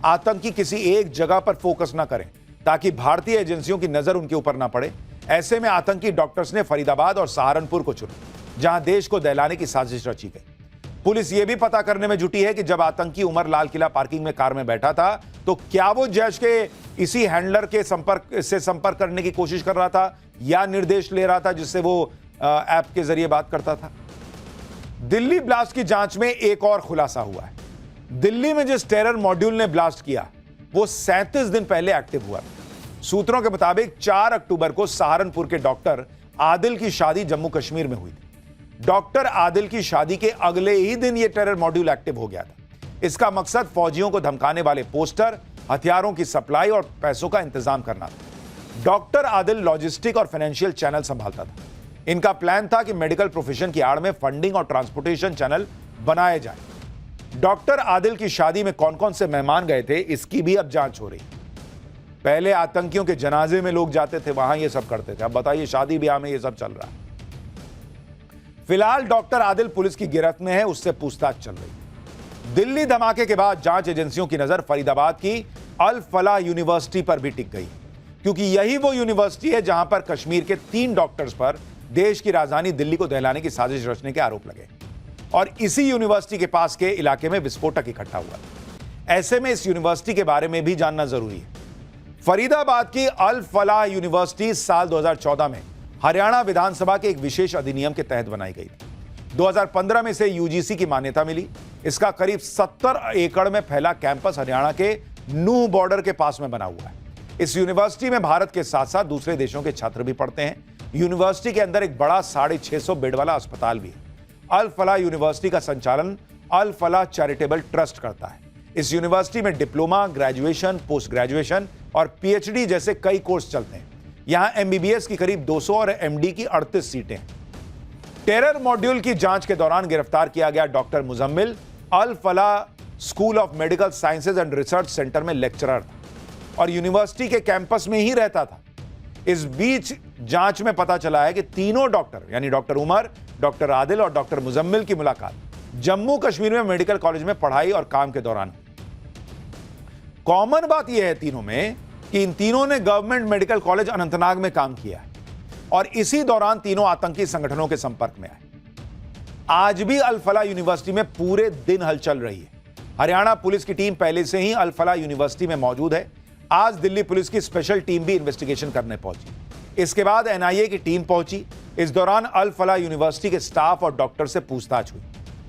आतंकी किसी एक जगह पर फोकस ना करें ताकि भारतीय एजेंसियों की नजर उनके ऊपर ना पड़े। ऐसे में आतंकी डॉक्टर्स ने फरीदाबाद और सहारनपुर को चुना, जहां देश को दहलाने की साजिश रची गई। पुलिस यह भी पता करने में जुटी है कि जब आतंकी उमर लाल किला पार्किंग में कार में बैठा था तो क्या वो जैश के इसी हैंडलर के संपर्क करने की कोशिश कर रहा था या निर्देश ले रहा था जिससे वो ऐप के जरिए बात करता था। दिल्ली ब्लास्ट की जांच में एक और खुलासा हुआ है। दिल्ली में जिस टेरर मॉड्यूल ने ब्लास्ट किया वो 37 दिन पहले एक्टिव हुआ था। सूत्रों के मुताबिक 4 अक्टूबर को सहारनपुर के डॉक्टर आदिल की शादी जम्मू कश्मीर में हुई थी। डॉक्टर आदिल की शादी के अगले ही दिन यह टेरर मॉड्यूल एक्टिव हो गया था। इसका मकसद फौजियों को धमकाने वाले पोस्टर, हथियारों की सप्लाई और पैसों का इंतजाम करना था। डॉक्टर आदिल लॉजिस्टिक और फाइनेंशियल चैनल संभालता था। इनका प्लान था कि मेडिकल प्रोफेशन की आड़ में फंडिंग और ट्रांसपोर्टेशन चैनल बनाए जाए। डॉक्टर आदिल की शादी में कौन कौन से मेहमान गए थे इसकी भी अब जांच हो रही है। पहले आतंकियों के जनाजे में लोग जाते थे, वहां ये सब करते थे। अब बताइए शादी ब्याह में ये सब चल रहा है। फिलहाल डॉक्टर आदिल पुलिस की गिरफ्त में है, उससे पूछताछ चल रही है। दिल्ली धमाके के बाद जांच एजेंसियों की नजर फरीदाबाद की अल फलाह यूनिवर्सिटी पर भी टिक गई, क्योंकि यही वो यूनिवर्सिटी है जहां पर कश्मीर के 3 डॉक्टर्स पर देश की राजधानी दिल्ली को दहलाने की साजिश रचने के आरोप लगे और इसी यूनिवर्सिटी के पास के इलाके में विस्फोटक इकट्ठा हुआ। ऐसे में इस यूनिवर्सिटी के बारे में भी जानना जरूरी है। फरीदाबाद की अल फलाह यूनिवर्सिटी साल 2014 में हरियाणा विधानसभा के एक विशेष अधिनियम के तहत बनाई गई। 2015 में इसे यूजीसी की मान्यता मिली। इसका करीब 70 एकड़ में फैला कैंपस हरियाणा के नूह बॉर्डर के पास में बना हुआ है। इस यूनिवर्सिटी में भारत के साथ साथ दूसरे देशों के छात्र भी पढ़ते हैं। यूनिवर्सिटी के अंदर एक बड़ा 650 बेड वाला अस्पताल भी है। अल फलाह यूनिवर्सिटी का संचालन अल फलाह चैरिटेबल ट्रस्ट करता है। इस यूनिवर्सिटी में डिप्लोमा, ग्रेजुएशन, पोस्ट ग्रेजुएशन और पीएचडी जैसे कई कोर्स चलते हैं। यहां एमबीबीएस की करीब 200 और एमडी की 38 सीटें हैं। टेरर मॉड्यूल की जांच के दौरान गिरफ्तार किया गया doctor Muzammil Al Falah school of medical sciences and research centre में लेक्चरर था और यूनिवर्सिटी के कैंपस में ही रहता था। इस बीच जांच में पता चला है कि तीनों डॉक्टर यानी डॉक्टर उमर, डॉक्टर आदिल और डॉक्टर मुजम्मिल की मुलाकात जम्मू कश्मीर में मेडिकल कॉलेज में पढ़ाई और काम के दौरान। कॉमन बात यह है तीनों में कि इन तीनों ने गवर्नमेंट मेडिकल कॉलेज अनंतनाग में काम किया है और इसी दौरान तीनों आतंकी संगठनों के संपर्क में आए। आज भी अल फलाह यूनिवर्सिटी में पूरे दिन हलचल रही है। हरियाणा पुलिस की टीम पहले से ही अल फलाह यूनिवर्सिटी में मौजूद है। आज दिल्ली पुलिस की स्पेशल टीम भी इन्वेस्टिगेशन करने पहुंची। इसके बाद एनआईए की टीम पहुंची। इस दौरान अल फलाह यूनिवर्सिटी के स्टाफ और डॉक्टर से पूछताछ हुई।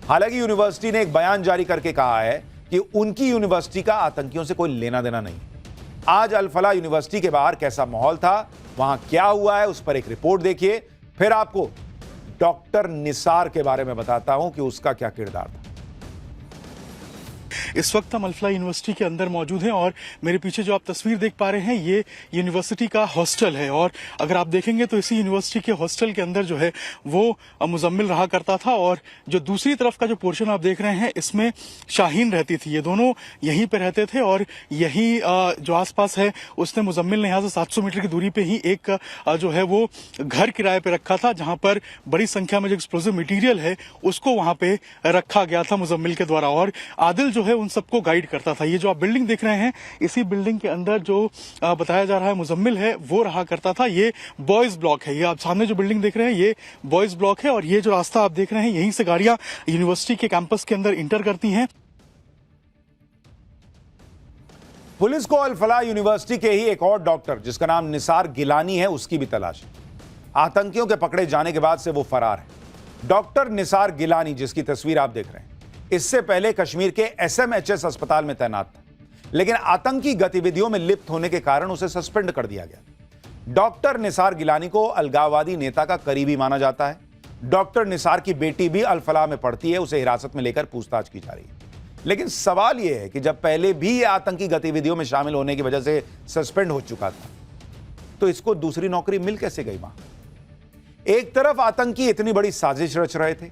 हालांकि यूनिवर्सिटी ने एक बयान जारी करके कहा है कि उनकी यूनिवर्सिटी का आतंकियों से कोई लेना देना नहीं। आज अल फलाह यूनिवर्सिटी के बाहर कैसा माहौल था, वहां क्या हुआ है, उस पर एक रिपोर्ट देखिए। फिर आपको डॉक्टर निसार के बारे में बताता हूं कि उसका क्या किरदार था। इस वक्त हम अल फलाह यूनिवर्सिटी के अंदर मौजूद हैं और मेरे पीछे जो आप तस्वीर देख पा रहे हैं ये यूनिवर्सिटी का हॉस्टल है और अगर आप देखेंगे तो इसी यूनिवर्सिटी के हॉस्टल के अंदर जो है वो मुजम्मिल रहा करता था और जो दूसरी तरफ का जो पोर्शन आप देख रहे हैं इसमें शाहीन रहती थी। ये दोनों यहीं पे रहते थे और यही जो आसपास है उसने मुजम्मिल ने यहाँ से 700 मीटर की दूरी पे ही एक जो है वो घर किराए पे रखा था जहां पर बड़ी संख्या में जो एक्सप्लोजिव मटीरियल है उसको वहां पे रखा गया था मुजम्मिल के द्वारा। और आदिल जो है उन सबको गाइड करता था। ये जो आप बिल्डिंग देख रहे हैं, इसी बिल्डिंग के अंदर जो बताया जा रहा है मुजम्मिल है वो रहा करता था। ये बॉयज ब्लॉक है। ये आप सामने जो बिल्डिंग देख रहे हैं ये बॉयज ब्लॉक है और ये जो रास्ता आप देख रहे हैं यहीं से गाड़ियां यूनिवर्सिटी के कैंपस के अंदर इंटर करती हैं। पुलिस को अल फलाह यूनिवर्सिटी के ही एक और डॉक्टर जिसका नाम निसार गिलानी है उसकी भी तलाश है। आतंकियों के पकड़े जाने के बाद से वो फरार है। डॉक्टर निसार गिलानी जिसकी तस्वीर आप देख रहे हैं, इससे पहले कश्मीर के SMHS अस्पताल में तैनात था, लेकिन आतंकी गतिविधियों में लिप्त होने के कारण उसे सस्पेंड कर दिया गया। डॉक्टर निसार गिलानी को अलगाववादी नेता का करीबी माना जाता है। डॉक्टर निसार की बेटी भी अल फलाह में पढ़ती है, उसे हिरासत में लेकर पूछताछ की जा रही है। लेकिन सवाल यह है कि जब पहले भी यह आतंकी गतिविधियों में शामिल होने की वजह से सस्पेंड हो चुका था, तो इसको दूसरी नौकरी मिल कैसे गई वहां? एक तरफ आतंकी इतनी बड़ी साजिश रच रहे थे,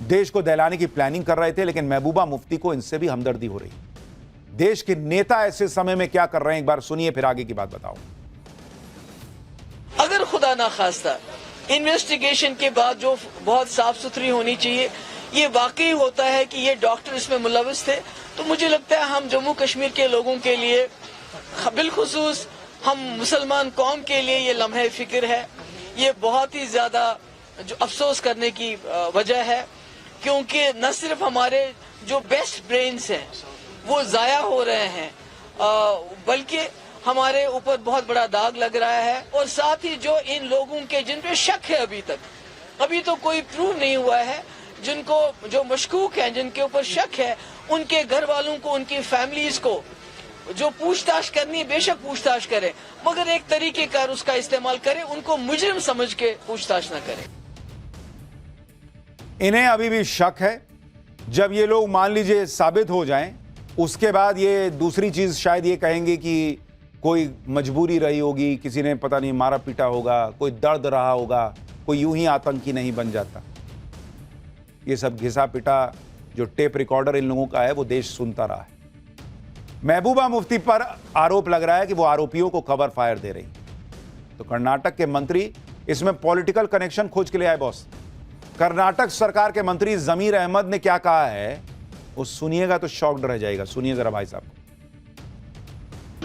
देश को दहलाने की प्लानिंग कर रहे थे, लेकिन महबूबा मुफ्ती को इनसे भी हमदर्दी हो रही। देश के नेता ऐसे समय में क्या कर रहे हैं, एक बार सुनिए, फिर आगे की बात बताओ। अगर खुदा ना खास्ता इन्वेस्टिगेशन के बाद जो बहुत साफ सुथरी होनी चाहिए, ये वाकई होता है कि ये डॉक्टर इसमें मुलविस थे, तो मुझे लगता है हम जम्मू कश्मीर के लोगों के लिए, बिलखुसूस हम मुसलमान कौम के लिए ये लम्हे फिक्र है। ये बहुत ही ज्यादा जो अफसोस करने की वजह है, क्योंकि न सिर्फ हमारे जो बेस्ट ब्रेन्स हैं वो जाया हो रहे हैं, बल्कि हमारे ऊपर बहुत बड़ा दाग लग रहा है। और साथ ही जो इन लोगों के जिन पे शक है, अभी तो कोई प्रूव नहीं हुआ है, जिनको जो मशकूक हैं, जिनके ऊपर शक है, उनके घर वालों को, उनकी फैमिलीज को जो पूछताछ करनी है बेशक पूछताछ करें, मगर एक तरीके का उसका इस्तेमाल करें, उनको मुजरिम समझ के पूछताछ न करें। इन्हें अभी भी शक है। जब ये लोग मान लीजिए साबित हो जाएं, उसके बाद ये दूसरी चीज शायद ये कहेंगे कि कोई मजबूरी रही होगी, किसी ने पता नहीं मारा पीटा होगा, कोई दर्द रहा होगा, कोई यूं ही आतंकी नहीं बन जाता। ये सब घिसा पिटा जो टेप रिकॉर्डर इन लोगों का है वो देश सुनता रहा है। महबूबा मुफ्ती पर आरोप लग रहा है कि वो आरोपियों को कवर फायर दे रही। तो कर्नाटक के मंत्री इसमें पॉलिटिकल कनेक्शन खोज के लिए आए। बॉस, कर्नाटक सरकार के मंत्री जमीर अहमद ने क्या कहा है वो सुनिएगा तो शॉक्ड रह जाएगा। सुनिए जरा भाई साहब।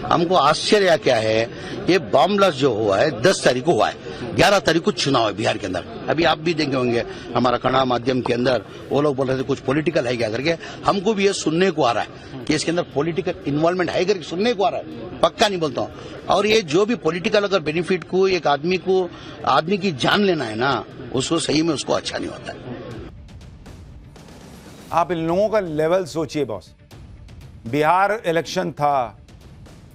हमको आश्चर्य क्या है, ये बॉम्ब ब्लास्ट जो हुआ है 10 तारीख को हुआ है, 11 तारीख को चुनाव है बिहार के अंदर। अभी आप भी देखे होंगे हमारा कन्नड़ माध्यम के अंदर वो लोग बोल रहे थे कुछ पॉलिटिकल है क्या करके। हमको भी ये सुनने को आ रहा है कि इसके अंदर पॉलिटिकल इन्वॉल्वमेंट है करके सुनने को आ रहा है, पक्का नहीं बोलता हूँ। और ये जो भी पॉलिटिकल अगर बेनिफिट को एक आदमी की जान लेना है ना, उसको सही में उसको अच्छा नहीं होता है। आप इन लोगों का लेवल सोचिए बॉस। बिहार इलेक्शन था,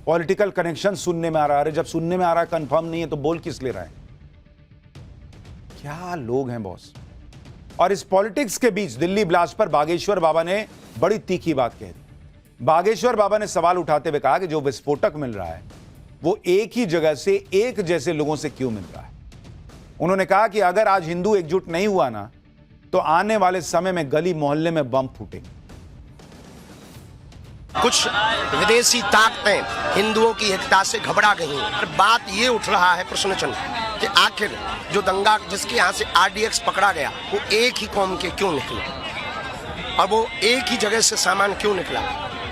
पॉलिटिकल कनेक्शन सुनने में आ रहा है। जब सुनने में आ रहा है, कंफर्म नहीं है, तो बोल किस ले रहा है? क्या लोग हैं बॉस। और इस पॉलिटिक्स के बीच दिल्ली ब्लास्ट पर बागेश्वर बाबा ने बड़ी तीखी बात कह दी। बागेश्वर बाबा ने सवाल उठाते हुए कहा कि जो विस्फोटक मिल रहा है वो एक ही जगह से एक जैसे लोगों से क्यों मिल रहा है। उन्होंने कहा कि अगर आज हिंदू एकजुट नहीं हुआ ना, तो आने वाले समय में गली मोहल्ले में बम फूटेंगे। कुछ विदेशी ताकतें हिंदुओं की एकता से घबरा गई हैं। और बात ये उठ रहा है प्रश्न चिन्ह कि आखिर जो दंगा जिसके यहाँ से RDX पकड़ा गया वो एक ही कौम के क्यों निकले, और वो एक ही जगह से सामान क्यों निकला।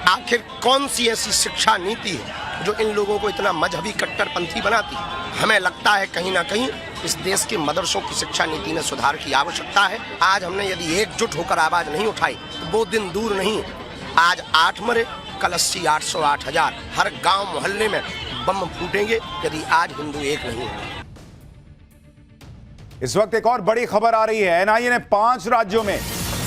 आखिर कौन सी ऐसी शिक्षा नीति है जो इन लोगों को इतना मजहबी कट्टरपंथी बनाती है। हमें लगता है कहीं ना कहीं इस देश के मदरसों की शिक्षा नीति में सुधार की आवश्यकता है। आज हमने यदि एकजुट होकर आवाज नहीं उठाई तो वो दिन दूर नहीं। आज 8 मरे, कल 80, 800, 8000 हर गांव मोहल्ले में बम फूटेंगे यदि आज हिंदू एक नहीं होंगे। इस वक्त एक और बड़ी खबर आ रही है। NIA ने 5 राज्यों में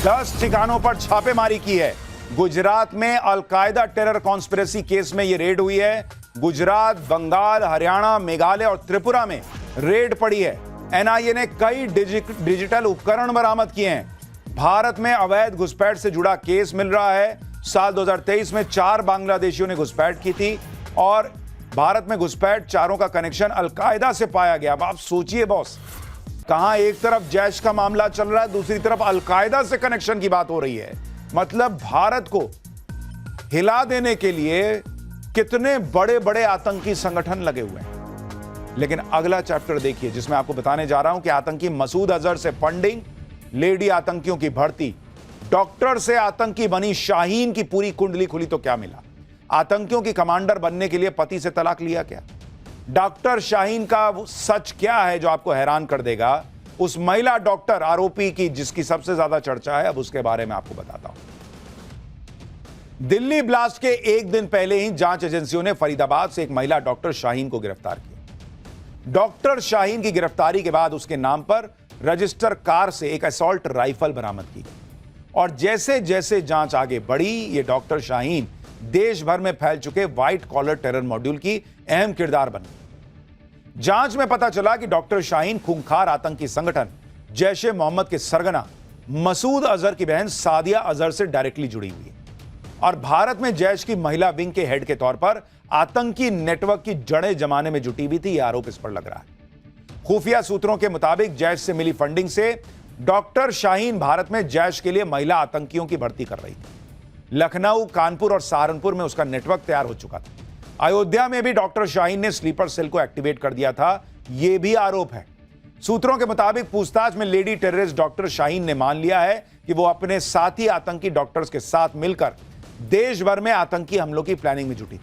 10 ठिकानों पर छापेमारी की है। गुजरात में अलकायदा टेरर कॉन्स्पिरेसी केस में यह रेड हुई है। गुजरात, बंगाल, हरियाणा, मेघालय और त्रिपुरा में रेड पड़ी है। NIA ने कई डिजिटल उपकरण बरामद किए हैं। भारत में अवैध घुसपैठ से जुड़ा केस मिल रहा है। साल 2023 में 4 बांग्लादेशियों ने घुसपैठ की थी और भारत में घुसपैठ चारों का कनेक्शन अलकायदा से पाया गया। अब आप सोचिए बॉस, कहां एक तरफ जैश का मामला चल रहा है, दूसरी तरफ अलकायदा से कनेक्शन की बात हो रही है। मतलब भारत को हिला देने के लिए कितने बड़े बड़े आतंकी संगठन लगे हुए हैं। लेकिन अगला चैप्टर देखिए जिसमें आपको बताने जा रहा हूं कि आतंकी मसूद अजहर से फंडिंग, लेडी आतंकियों की भर्ती, डॉक्टर से आतंकी बनी शाहीन की पूरी कुंडली खुली तो क्या मिला? आतंकियों की कमांडर बनने के लिए पति से तलाक लिया क्या? डॉक्टर शाहीन का वो सच क्या है जो आपको हैरान कर देगा? उस महिला डॉक्टर आरोपी की जिसकी सबसे ज्यादा चर्चा है, अब उसके बारे में आपको बताता हूं। दिल्ली ब्लास्ट के एक दिन पहले ही जांच एजेंसियों ने फरीदाबाद से एक महिला डॉक्टर शाहीन को गिरफ्तार किया। डॉक्टर शाहीन की गिरफ्तारी के बाद उसके नाम पर रजिस्टर कार से एक असॉल्ट राइफल बरामद की गई और जैसे जैसे जांच आगे बढ़ी, ये डॉक्टर शाहीन देश भर में फैल चुके व्हाइट कॉलर टेरर मॉड्यूल की अहम किरदार बन गई। जांच में पता चला कि डॉक्टर शाहीन खूंखार आतंकी संगठन जैश ए मोहम्मद के सरगना मसूद अजहर की बहन सादिया अजहर से डायरेक्टली जुड़ी हुई है और भारत में जैश की महिला विंग के हेड के तौर पर आतंकी नेटवर्क की जड़ें जमाने में जुटी हुई थी। यह आरोप इस पर लग रहा है। खुफिया सूत्रों के मुताबिक जैश से मिली फंडिंग से डॉक्टर शाहीन भारत में जैश के लिए महिला आतंकियों की भर्ती कर रही थी। लखनऊ, कानपुर और सहारनपुर में उसका नेटवर्क तैयार हो चुका था। अयोध्या में भी डॉक्टर शाहीन ने स्लीपर सेल को एक्टिवेट कर दिया था, यह भी आरोप है। सूत्रों के मुताबिक पूछताछ में लेडी टेररिस्ट डॉक्टर शाहीन ने मान लिया है कि वो अपने साथी आतंकी डॉक्टर्स के साथ मिलकर देश भर में आतंकी हमलों की प्लानिंग में जुटी थी।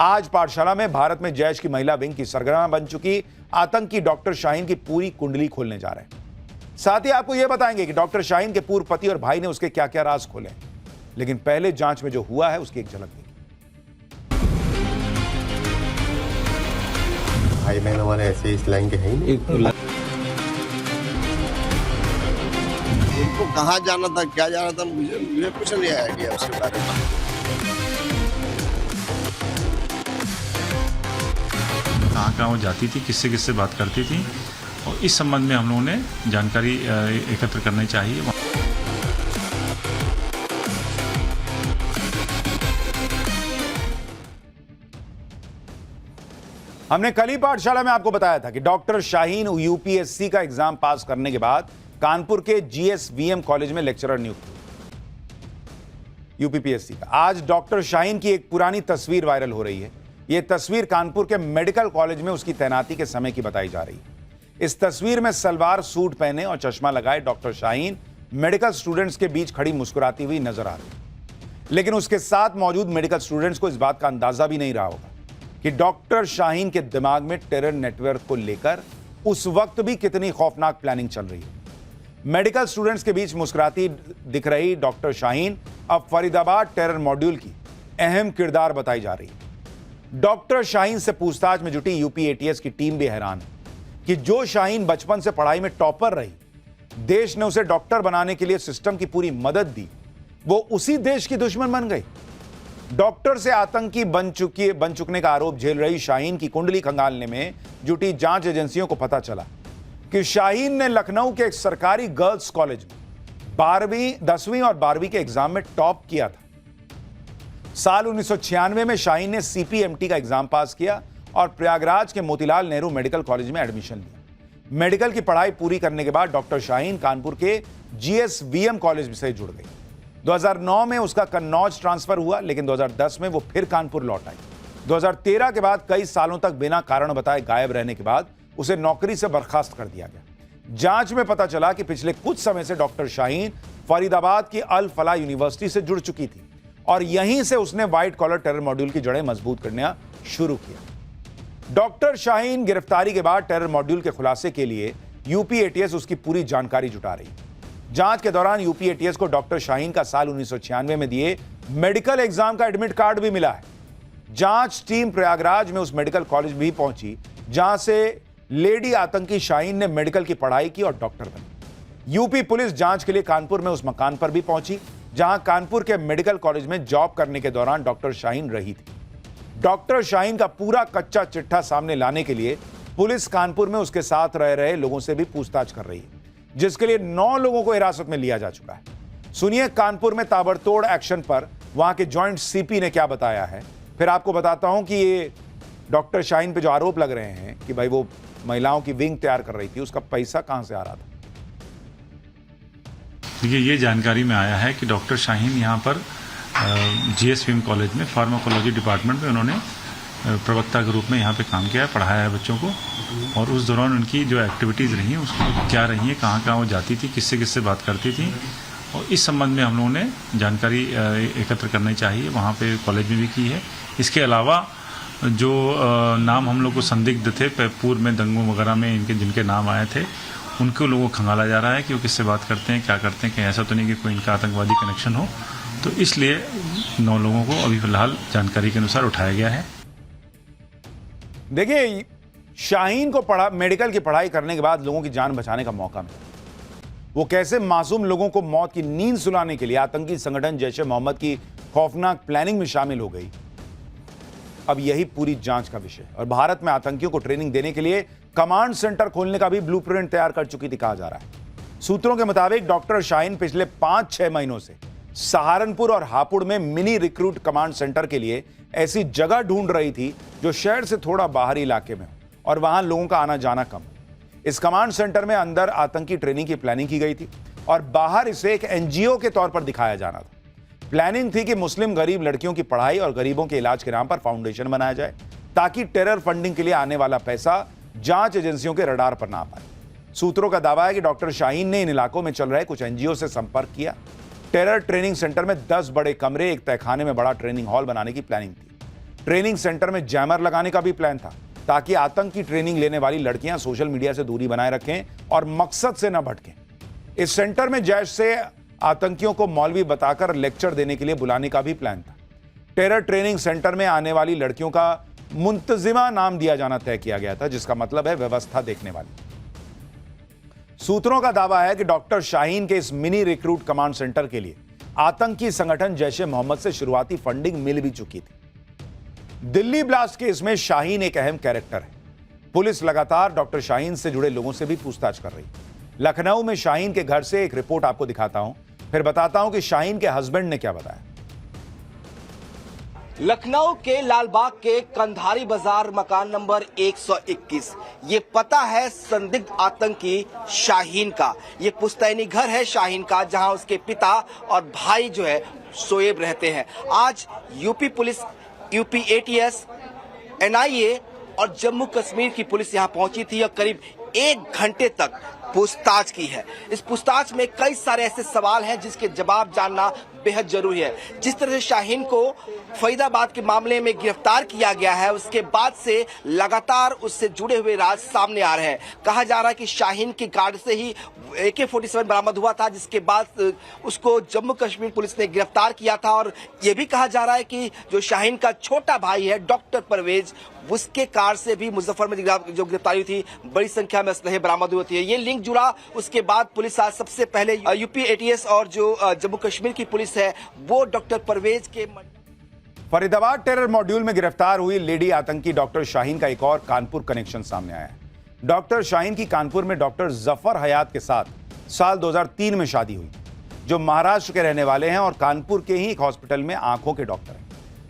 आज पाठशाला में भारत में जैश की महिला विंग की सरगना बन चुकी आतंकी डॉक्टर शाहीन की पूरी कुंडली खोलने जा रहे हैं। साथ ही आपको यह बताएंगे कि डॉक्टर शाहीन के पूर्व पति और भाई ने उसके क्या क्या राज खोले। लेकिन पहले जांच में जो हुआ है उसकी एक झलक देखिए। भाई बहनों वाले ऐसे इस लाइन के हैं ही नहीं। उनको कहाँ जाना था, क्या जाना था, मुझे कुछ नहीं आइडिया उसके बारे में। कहाँ वो जाती थी, किससे किससे बात करती थी, और इस संबंध में हम लोगों ने जानकारी एकत्र करनी चाहिए। हमने कल ही पाठशाला में आपको बताया था कि डॉक्टर शाहीन यूपीएससी का एग्जाम पास करने के बाद कानपुर के जीएसवीएम कॉलेज में लेक्चरर नियुक्त हुए यूपीपीएससी का। आज डॉक्टर शाहीन की एक पुरानी तस्वीर वायरल हो रही है। यह तस्वीर कानपुर के मेडिकल कॉलेज में उसकी तैनाती के समय की बताई जा रही है। इस तस्वीर में सलवार सूट पहने और चश्मा लगाए डॉक्टर शाहीन मेडिकल स्टूडेंट्स के बीच खड़ी मुस्कुराती हुई नजर आ रही है। लेकिन उसके साथ मौजूद मेडिकल स्टूडेंट्स को इस बात का अंदाजा भी नहीं रहा होगा कि डॉक्टर शाहीन के दिमाग में टेरर नेटवर्क को लेकर उस वक्त भी कितनी खौफनाक प्लानिंग चल रही है। मेडिकल स्टूडेंट्स के बीच मुस्कुराती दिख रही डॉक्टर शाहीन अब फरीदाबाद टेरर मॉड्यूल की अहम किरदार बताई जा रही है। डॉक्टर शाहीन से पूछताछ में जुटी यूपी एटीएस की टीम भी हैरान है कि जो शाहीन बचपन से पढ़ाई में टॉपर रही, देश ने उसे डॉक्टर बनाने के लिए सिस्टम की पूरी मदद दी, वो उसी देश की दुश्मन बन गई। डॉक्टर से आतंकी बन चुकने का आरोप झेल रही शाहीन की कुंडली खंगालने में जुटी जांच एजेंसियों को पता चला कि शाहीन ने लखनऊ के एक सरकारी गर्ल्स कॉलेज में 10वीं और 12वीं के एग्जाम में टॉप किया था। साल 1996 में शाहीन ने सीपीएमटी का एग्जाम पास किया और प्रयागराज के मोतीलाल नेहरू मेडिकल कॉलेज में एडमिशन लिया। मेडिकल की पढ़ाई पूरी करने के बाद डॉक्टर शाहीन कानपुर के जीएसवीएम कॉलेज से जुड़ गई। 2009 में उसका कन्नौज ट्रांसफर हुआ, लेकिन 2010 में वो फिर कानपुर लौट आई। 2013 के बाद कई सालों तक बिना कारण बताए गायब रहने के बाद उसे नौकरी से बर्खास्त कर दिया गया। जांच में पता चला कि पिछले कुछ समय से डॉक्टर शाहीन फरीदाबाद की अल फलाह यूनिवर्सिटी से जुड़ चुकी थी और यहीं से उसने व्हाइट कॉलर टेरर मॉड्यूल की जड़ें मजबूत करना शुरू किया। डॉक्टर शाहीन गिरफ्तारी के बाद टेरर मॉड्यूल के खुलासे के लिए यूपी एटीएस उसकी पूरी जानकारी जुटा रही। जांच के दौरान यूपी एटीएस को डॉक्टर शाहीन का साल 1996 में दिए मेडिकल एग्जाम का एडमिट कार्ड भी मिला है। जांच टीम प्रयागराज में उस मेडिकल कॉलेज भी पहुंची जहां से लेडी आतंकी शाहीन ने मेडिकल की पढ़ाई की और डॉक्टर बनी। यूपी पुलिस जांच के लिए कानपुर में उस मकान पर भी पहुंची जहां कानपुर के मेडिकल कॉलेज में जॉब करने के दौरान डॉक्टर शाहीन रही थी। डॉक्टर शाहीन का पूरा कच्चा चिट्ठा सामने लाने के लिए पुलिस कानपुर में उसके साथ रह रहे लोगों से भी पूछताछ कर रही है, जिसके लिए 9 लोगों को हिरासत में लिया जा चुका है। सुनिए कानपुर में ताबड़तोड़ एक्शन पर वहां के जॉइंट सीपी ने क्या बताया है। फिर आपको बताता हूं कि ये डॉक्टर शाहीन पे जो आरोप लग रहे हैं कि भाई वो महिलाओं की विंग तैयार कर रही थी, उसका पैसा कहां से आ रहा था। देखिए, ये जानकारी में आया है कि डॉक्टर शाहीन यहाँ पर जीएसवीएम कॉलेज में फार्माकोलॉजी डिपार्टमेंट में उन्होंने प्रवक्ता के रूप में यहाँ पे काम किया है, पढ़ाया है बच्चों को, और उस दौरान उनकी जो एक्टिविटीज़ रही हैं उसको क्या रही हैं, कहाँ कहाँ वो जाती थी, किससे किससे बात करती थी, और इस संबंध में हम लोगों ने जानकारी एकत्र करनी चाहिए, वहाँ पे कॉलेज में भी की है। इसके अलावा जो नाम हम लोग को संदिग्ध थे पूर्व में दंगों वगैरह में इनके जिनके नाम आए थे, उनको लोगों को खंगाला जा रहा है कि वो किससे बात करते हैं, क्या करते हैं, कहीं ऐसा तो नहीं कि कोई इनका आतंकवादी कनेक्शन हो। तो इसलिए 9 लोगों को अभी फिलहाल जानकारी के अनुसार उठाया गया है। देखिए, शाहीन को मेडिकल की पढ़ाई करने के बाद लोगों की जान बचाने का मौका मिला। वो कैसे मासूम लोगों को मौत की नींद सुलाने के लिए आतंकी संगठन जैश-ए मोहम्मद की खौफनाक प्लानिंग में शामिल हो गई। अब यही पूरी जांच का विषय। और भारत में आतंकियों को ट्रेनिंग देने के लिए कमांड सेंटर खोलने का भी ब्लूप्रिंट तैयार कर चुकी थी, कहा जा रहा है। सूत्रों के मुताबिक डॉक्टर शाहीन पिछले 5-6 महीनों से सहारनपुर और हापुड़ में मिनी रिक्रूट कमांड सेंटर के लिए ऐसी जगह ढूंढ रही थी जो शहर से थोड़ा बाहरी इलाके में हो और वहां लोगों का आना जाना कम। इस कमांड सेंटर में अंदर आतंकी ट्रेनिंग की प्लानिंग की गई थी और बाहर इसे एक एनजीओ के तौर पर दिखाया जाना था। प्लानिंग थी कि मुस्लिम गरीब लड़कियों की पढ़ाई और गरीबों के इलाज के नाम पर फाउंडेशन बनाया जाए ताकि टेरर फंडिंग के लिए आने वाला पैसा जांच एजेंसियों के रडार पर ना आ पाए। सूत्रों का दावा है कि डॉक्टर शाहीन ने इन इलाकों में चल रहे कुछ एनजीओ से संपर्क किया। टेरर ट्रेनिंग सेंटर में 10 बड़े कमरे, एक तहखाने में बड़ा ट्रेनिंग हॉल बनाने की प्लानिंग थी। ट्रेनिंग सेंटर में जैमर लगाने का भी प्लान था ताकि आतंक की ट्रेनिंग लेने वाली लड़कियां सोशल मीडिया से दूरी बनाए रखें और मकसद से न भटकें। इस सेंटर में जैश से आतंकियों को मौलवी बताकर लेक्चर देने के लिए बुलाने का भी प्लान था। टेरर ट्रेनिंग सेंटर में आने वाली लड़कियों का मुंतजिमा नाम दिया जाना तय किया गया था, जिसका मतलब है व्यवस्था देखने वाली। सूत्रों का दावा है कि डॉक्टर शाहीन के इस मिनी रिक्रूट कमांड सेंटर के लिए आतंकी संगठन जैश-ए मोहम्मद से शुरुआती फंडिंग मिल भी चुकी थी। दिल्ली ब्लास्ट केस में शाहीन एक अहम कैरेक्टर है। पुलिस लगातार डॉक्टर शाहीन से जुड़े लोगों से भी पूछताछ कर रही है। लखनऊ में शाहीन के घर से एक रिपोर्ट आपको दिखाता हूं, फिर बताता हूं कि शाहीन के हस्बैंड ने क्या बताया। लखनऊ के लालबाग के कंधारी बाजार मकान नंबर 121, ये पता है संदिग्ध आतंकी शाहीन का। ये पुश्तैनी घर है शाहीन का, जहां उसके पिता और भाई जो है शोएब रहते हैं। आज UP police, UP ATS, NIA और जम्मू कश्मीर की पुलिस यहां पहुंची थी और करीब 1 घंटे तक पूछताछ की है। इस पूछताछ में कई सारे ऐसे सवाल हैं जिसके जवाब जानना बेहद जरूरी है। जिस तरह से शाहीन को फरीदाबाद के मामले में गिरफ्तार किया गया है, उसके बाद से लगातार उससे जुड़े हुए राज सामने आ रहे हैं। कहा जा रहा है कि शाहीन की गार्ड से ही AK-47 बरामद हुआ था, जिसके बाद उसको जम्मू कश्मीर पुलिस ने गिरफ्तार किया था। और यह भी कहा जा रहा है कि जो शाहीन का छोटा भाई है डॉक्टर परवेज, उसके कार से भी मुजफ्फर में जो गिरफ्तारी हुई थी, बड़ी संख्या में असलहे बरामद हुए थे। ये लिंक जुड़ा। उसके बाद पुलिस आज सबसे पहले यूपी एटीएस और जो जम्मू कश्मीर की पुलिस है वो डॉक्टर परवेज के फरीदाबाद टेरर मॉड्यूल में गिरफ्तार हुई लेडी आतंकी डॉक्टर शाहीन का एक और कानपुर कनेक्शन सामने आया है। डॉक्टर शाहीन की कानपुर में डॉक्टर जफर हयात के साथ साल 2003 में शादी हुई, जो महाराष्ट्र के रहने वाले हैं और कानपुर के ही एक हॉस्पिटल में आंखों के डॉक्टर हैं।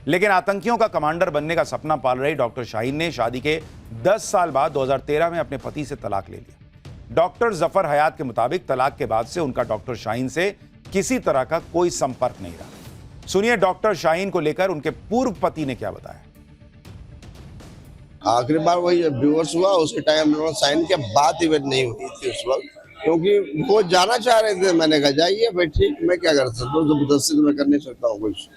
लेकिन आतंकियों का कमांडर बनने का सपना पाल रही डॉक्टर शाहीन ने शादी के 10 साल बाद 2013 में अपने पति से तलाक ले लिया। डॉक्टर जफर हयात के मुताबिक तलाक के बाद से उनका डॉक्टर शाहीन से किसी तरह का कोई संपर्क नहीं रहा। सुनिए डॉक्टर शाहीन को लेकर उनके पूर्व पति ने क्या बताया। आखिरी बार वही डिवोर्स हुआ, उसके टाइम साइन के बाद इवेंट नहीं हुई थी उस वक्त, क्योंकि वो जाना चाह रहे थे। मैंने कहा जाइए भाई, ठीक, मैं क्या कर सकता हूँ, जबरदस्ती तो मैं कर नहीं सकता हूँ कुछ।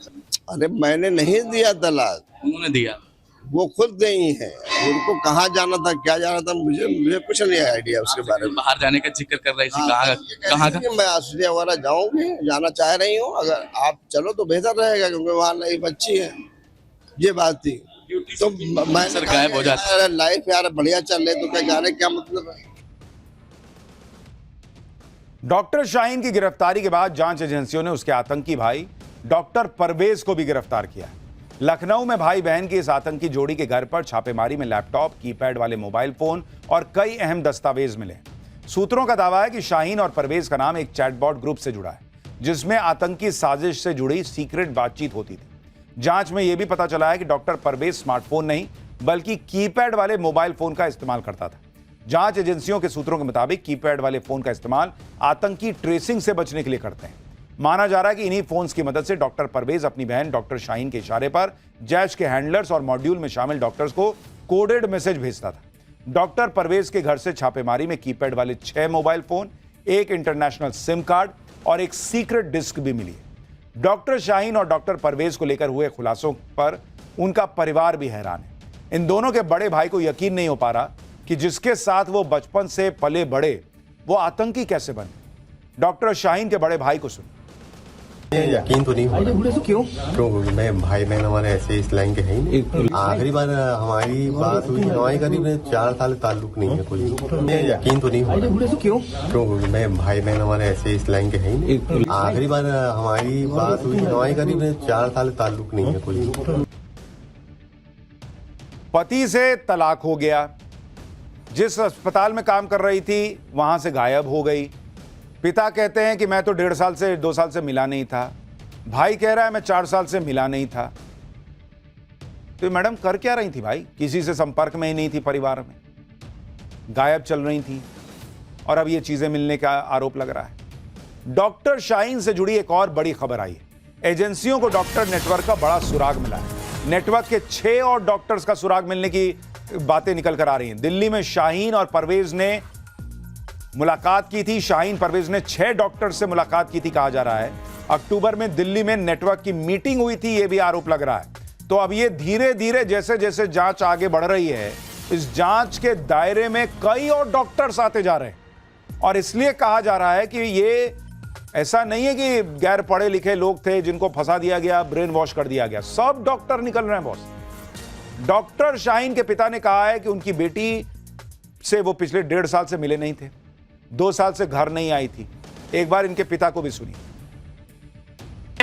अरे मैंने नहीं दिया तलाक, उन्होंने दिया, वो खुद गई है। उनको कहाँ जाना था, क्या जाना था, मुझे कुछ नहीं आइडिया उसके बारे में। बाहर जाने का जिक्र कर रही थी, कहाँ का? मैं ऑस्ट्रेलिया वगैरह जाऊंगी, जाना चाह रही हूँ। अगर आप चलो तो बेहतर रहेगा, क्योंकि वहाँ लाइफ अच्छी है। ये बात थी। तो मैं लाइफ यार बढ़िया चल रही, तो क्या जाने क्या मतलब है। डॉक्टर शाहीन की गिरफ्तारी के बाद जांच एजेंसियों ने उसके आतंकी भाई डॉक्टर परवेज को भी गिरफ्तार किया। लखनऊ में भाई बहन की इस आतंकी जोड़ी के घर पर छापेमारी में लैपटॉप, कीपैड वाले मोबाइल फोन और कई अहम दस्तावेज मिले। सूत्रों का दावा है कि शाहीन और परवेज का नाम एक चैटबॉट ग्रुप से जुड़ा है, जिसमें आतंकी साजिश से जुड़ी सीक्रेट बातचीत होती थी। जांच में यह भी पता चला है कि डॉक्टर परवेज स्मार्टफोन नहीं बल्कि कीपैड वाले मोबाइल फोन का इस्तेमाल करता था। जांच एजेंसियों के सूत्रों के मुताबिक कीपैड वाले फोन का इस्तेमाल आतंकी ट्रेसिंग से बचने के लिए करते हैं। माना जा रहा है कि इन्हीं फोन्स की मदद से डॉक्टर परवेज अपनी बहन डॉक्टर शाहीन के इशारे पर जैश के हैंडलर्स और मॉड्यूल में शामिल डॉक्टर्स को कोडेड मैसेज भेजता था। डॉक्टर परवेज के घर से छापेमारी में कीपैड वाले 6 मोबाइल फोन, एक इंटरनेशनल सिम कार्ड, और एक सीक्रेट डिस्क भी मिली है। डॉक्टर शाहीन और डॉक्टर परवेज को लेकर हुए खुलासों पर उनका परिवार भी हैरान है। इन दोनों के बड़े भाई को यकीन नहीं हो पा रहा कि जिसके साथ वो बचपन से पले बड़े वो आतंकी कैसे बने। डॉक्टर शाहीन के बड़े भाई को सुन। यकीन तो नहीं हो रहा। क्यों? क्योंकि मैं भाई बहन हमारे ऐसे इस लाइन के हैं ही नहीं। आखिरी बार हमारी बात हुई हमारी करीब 4 साल ताल्लुक नहीं है कोई। यकीन तो नहीं हो रहा। क्यों? क्योंकि मैं भाई बहन हमारे ऐसे इस लाइन के हैं ही नहीं। आखिरी बार हमारी बात हुई हमारी करीब 4 साल ताल्लुक नहीं है कोई। पति से तलाक हो गया, जिस अस्पताल में काम कर रही थी वहां से गायब हो गई। पिता कहते हैं कि मैं तो 1.5 साल से 2 साल से मिला नहीं था। भाई कह रहा है मैं 4 साल से मिला नहीं था। तो मैडम कर क्या रही थी भाई? किसी से संपर्क में ही नहीं थी, परिवार में गायब चल रही थी और अब ये चीजें मिलने का आरोप लग रहा है। डॉक्टर शाहीन से जुड़ी एक और बड़ी खबर आई है। एजेंसियों को डॉक्टर नेटवर्क का बड़ा सुराग मिला है। नेटवर्क के 6 और डॉक्टर्स का सुराग मिलने की बातें निकल कर आ रही हैं। दिल्ली में शाहीन और परवेज ने मुलाकात की थी। शाहीन परवेज ने 6 डॉक्टर से मुलाकात की थी कहा जा रहा है। अक्टूबर में दिल्ली में नेटवर्क की मीटिंग हुई थी, यह भी आरोप लग रहा है। तो अब ये धीरे धीरे जैसे जैसे जांच आगे बढ़ रही है, इस जांच के दायरे में कई और डॉक्टर्स आते जा रहे हैं। और इसलिए कहा जा रहा है कि ये ऐसा नहीं है कि गैर पढ़े लिखे लोग थे जिनको फंसा दिया गया, ब्रेन वॉश कर दिया गया। सब डॉक्टर निकल रहे हैं बॉस। डॉक्टर शाहीन के पिता ने कहा है कि उनकी बेटी से वो पिछले 1.5 साल से मिले नहीं थे, 2 साल से घर नहीं आई थी। एक बार इनके पिता को भी सुनिए।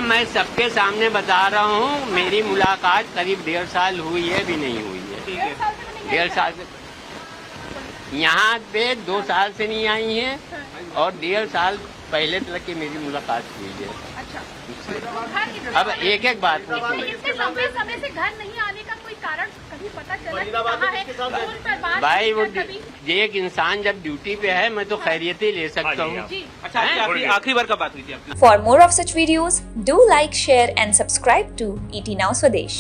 मैं सबके सामने बता रहा हूँ, मेरी मुलाकात करीब 1.5 साल हुई है, भी नहीं हुई है। 1.5 साल से यहाँ पे 2 साल से नहीं आई है और 1.5 साल पहले तक की मेरी मुलाकात हुई है। अच्छा। अब एक एक बात इसके लंबे समय से घर नहीं आने का कोई कारण कभी पता चला कि कहाँ है? भाई वो एक इंसान जब ड्यूटी पे है मैं तो खैरियत ही ले सकता हूँ। अच्छा, आखिरी बार कब बात हुई थी आपकी? For more of such videos, do like, share and subscribe to ET Now Swadesh.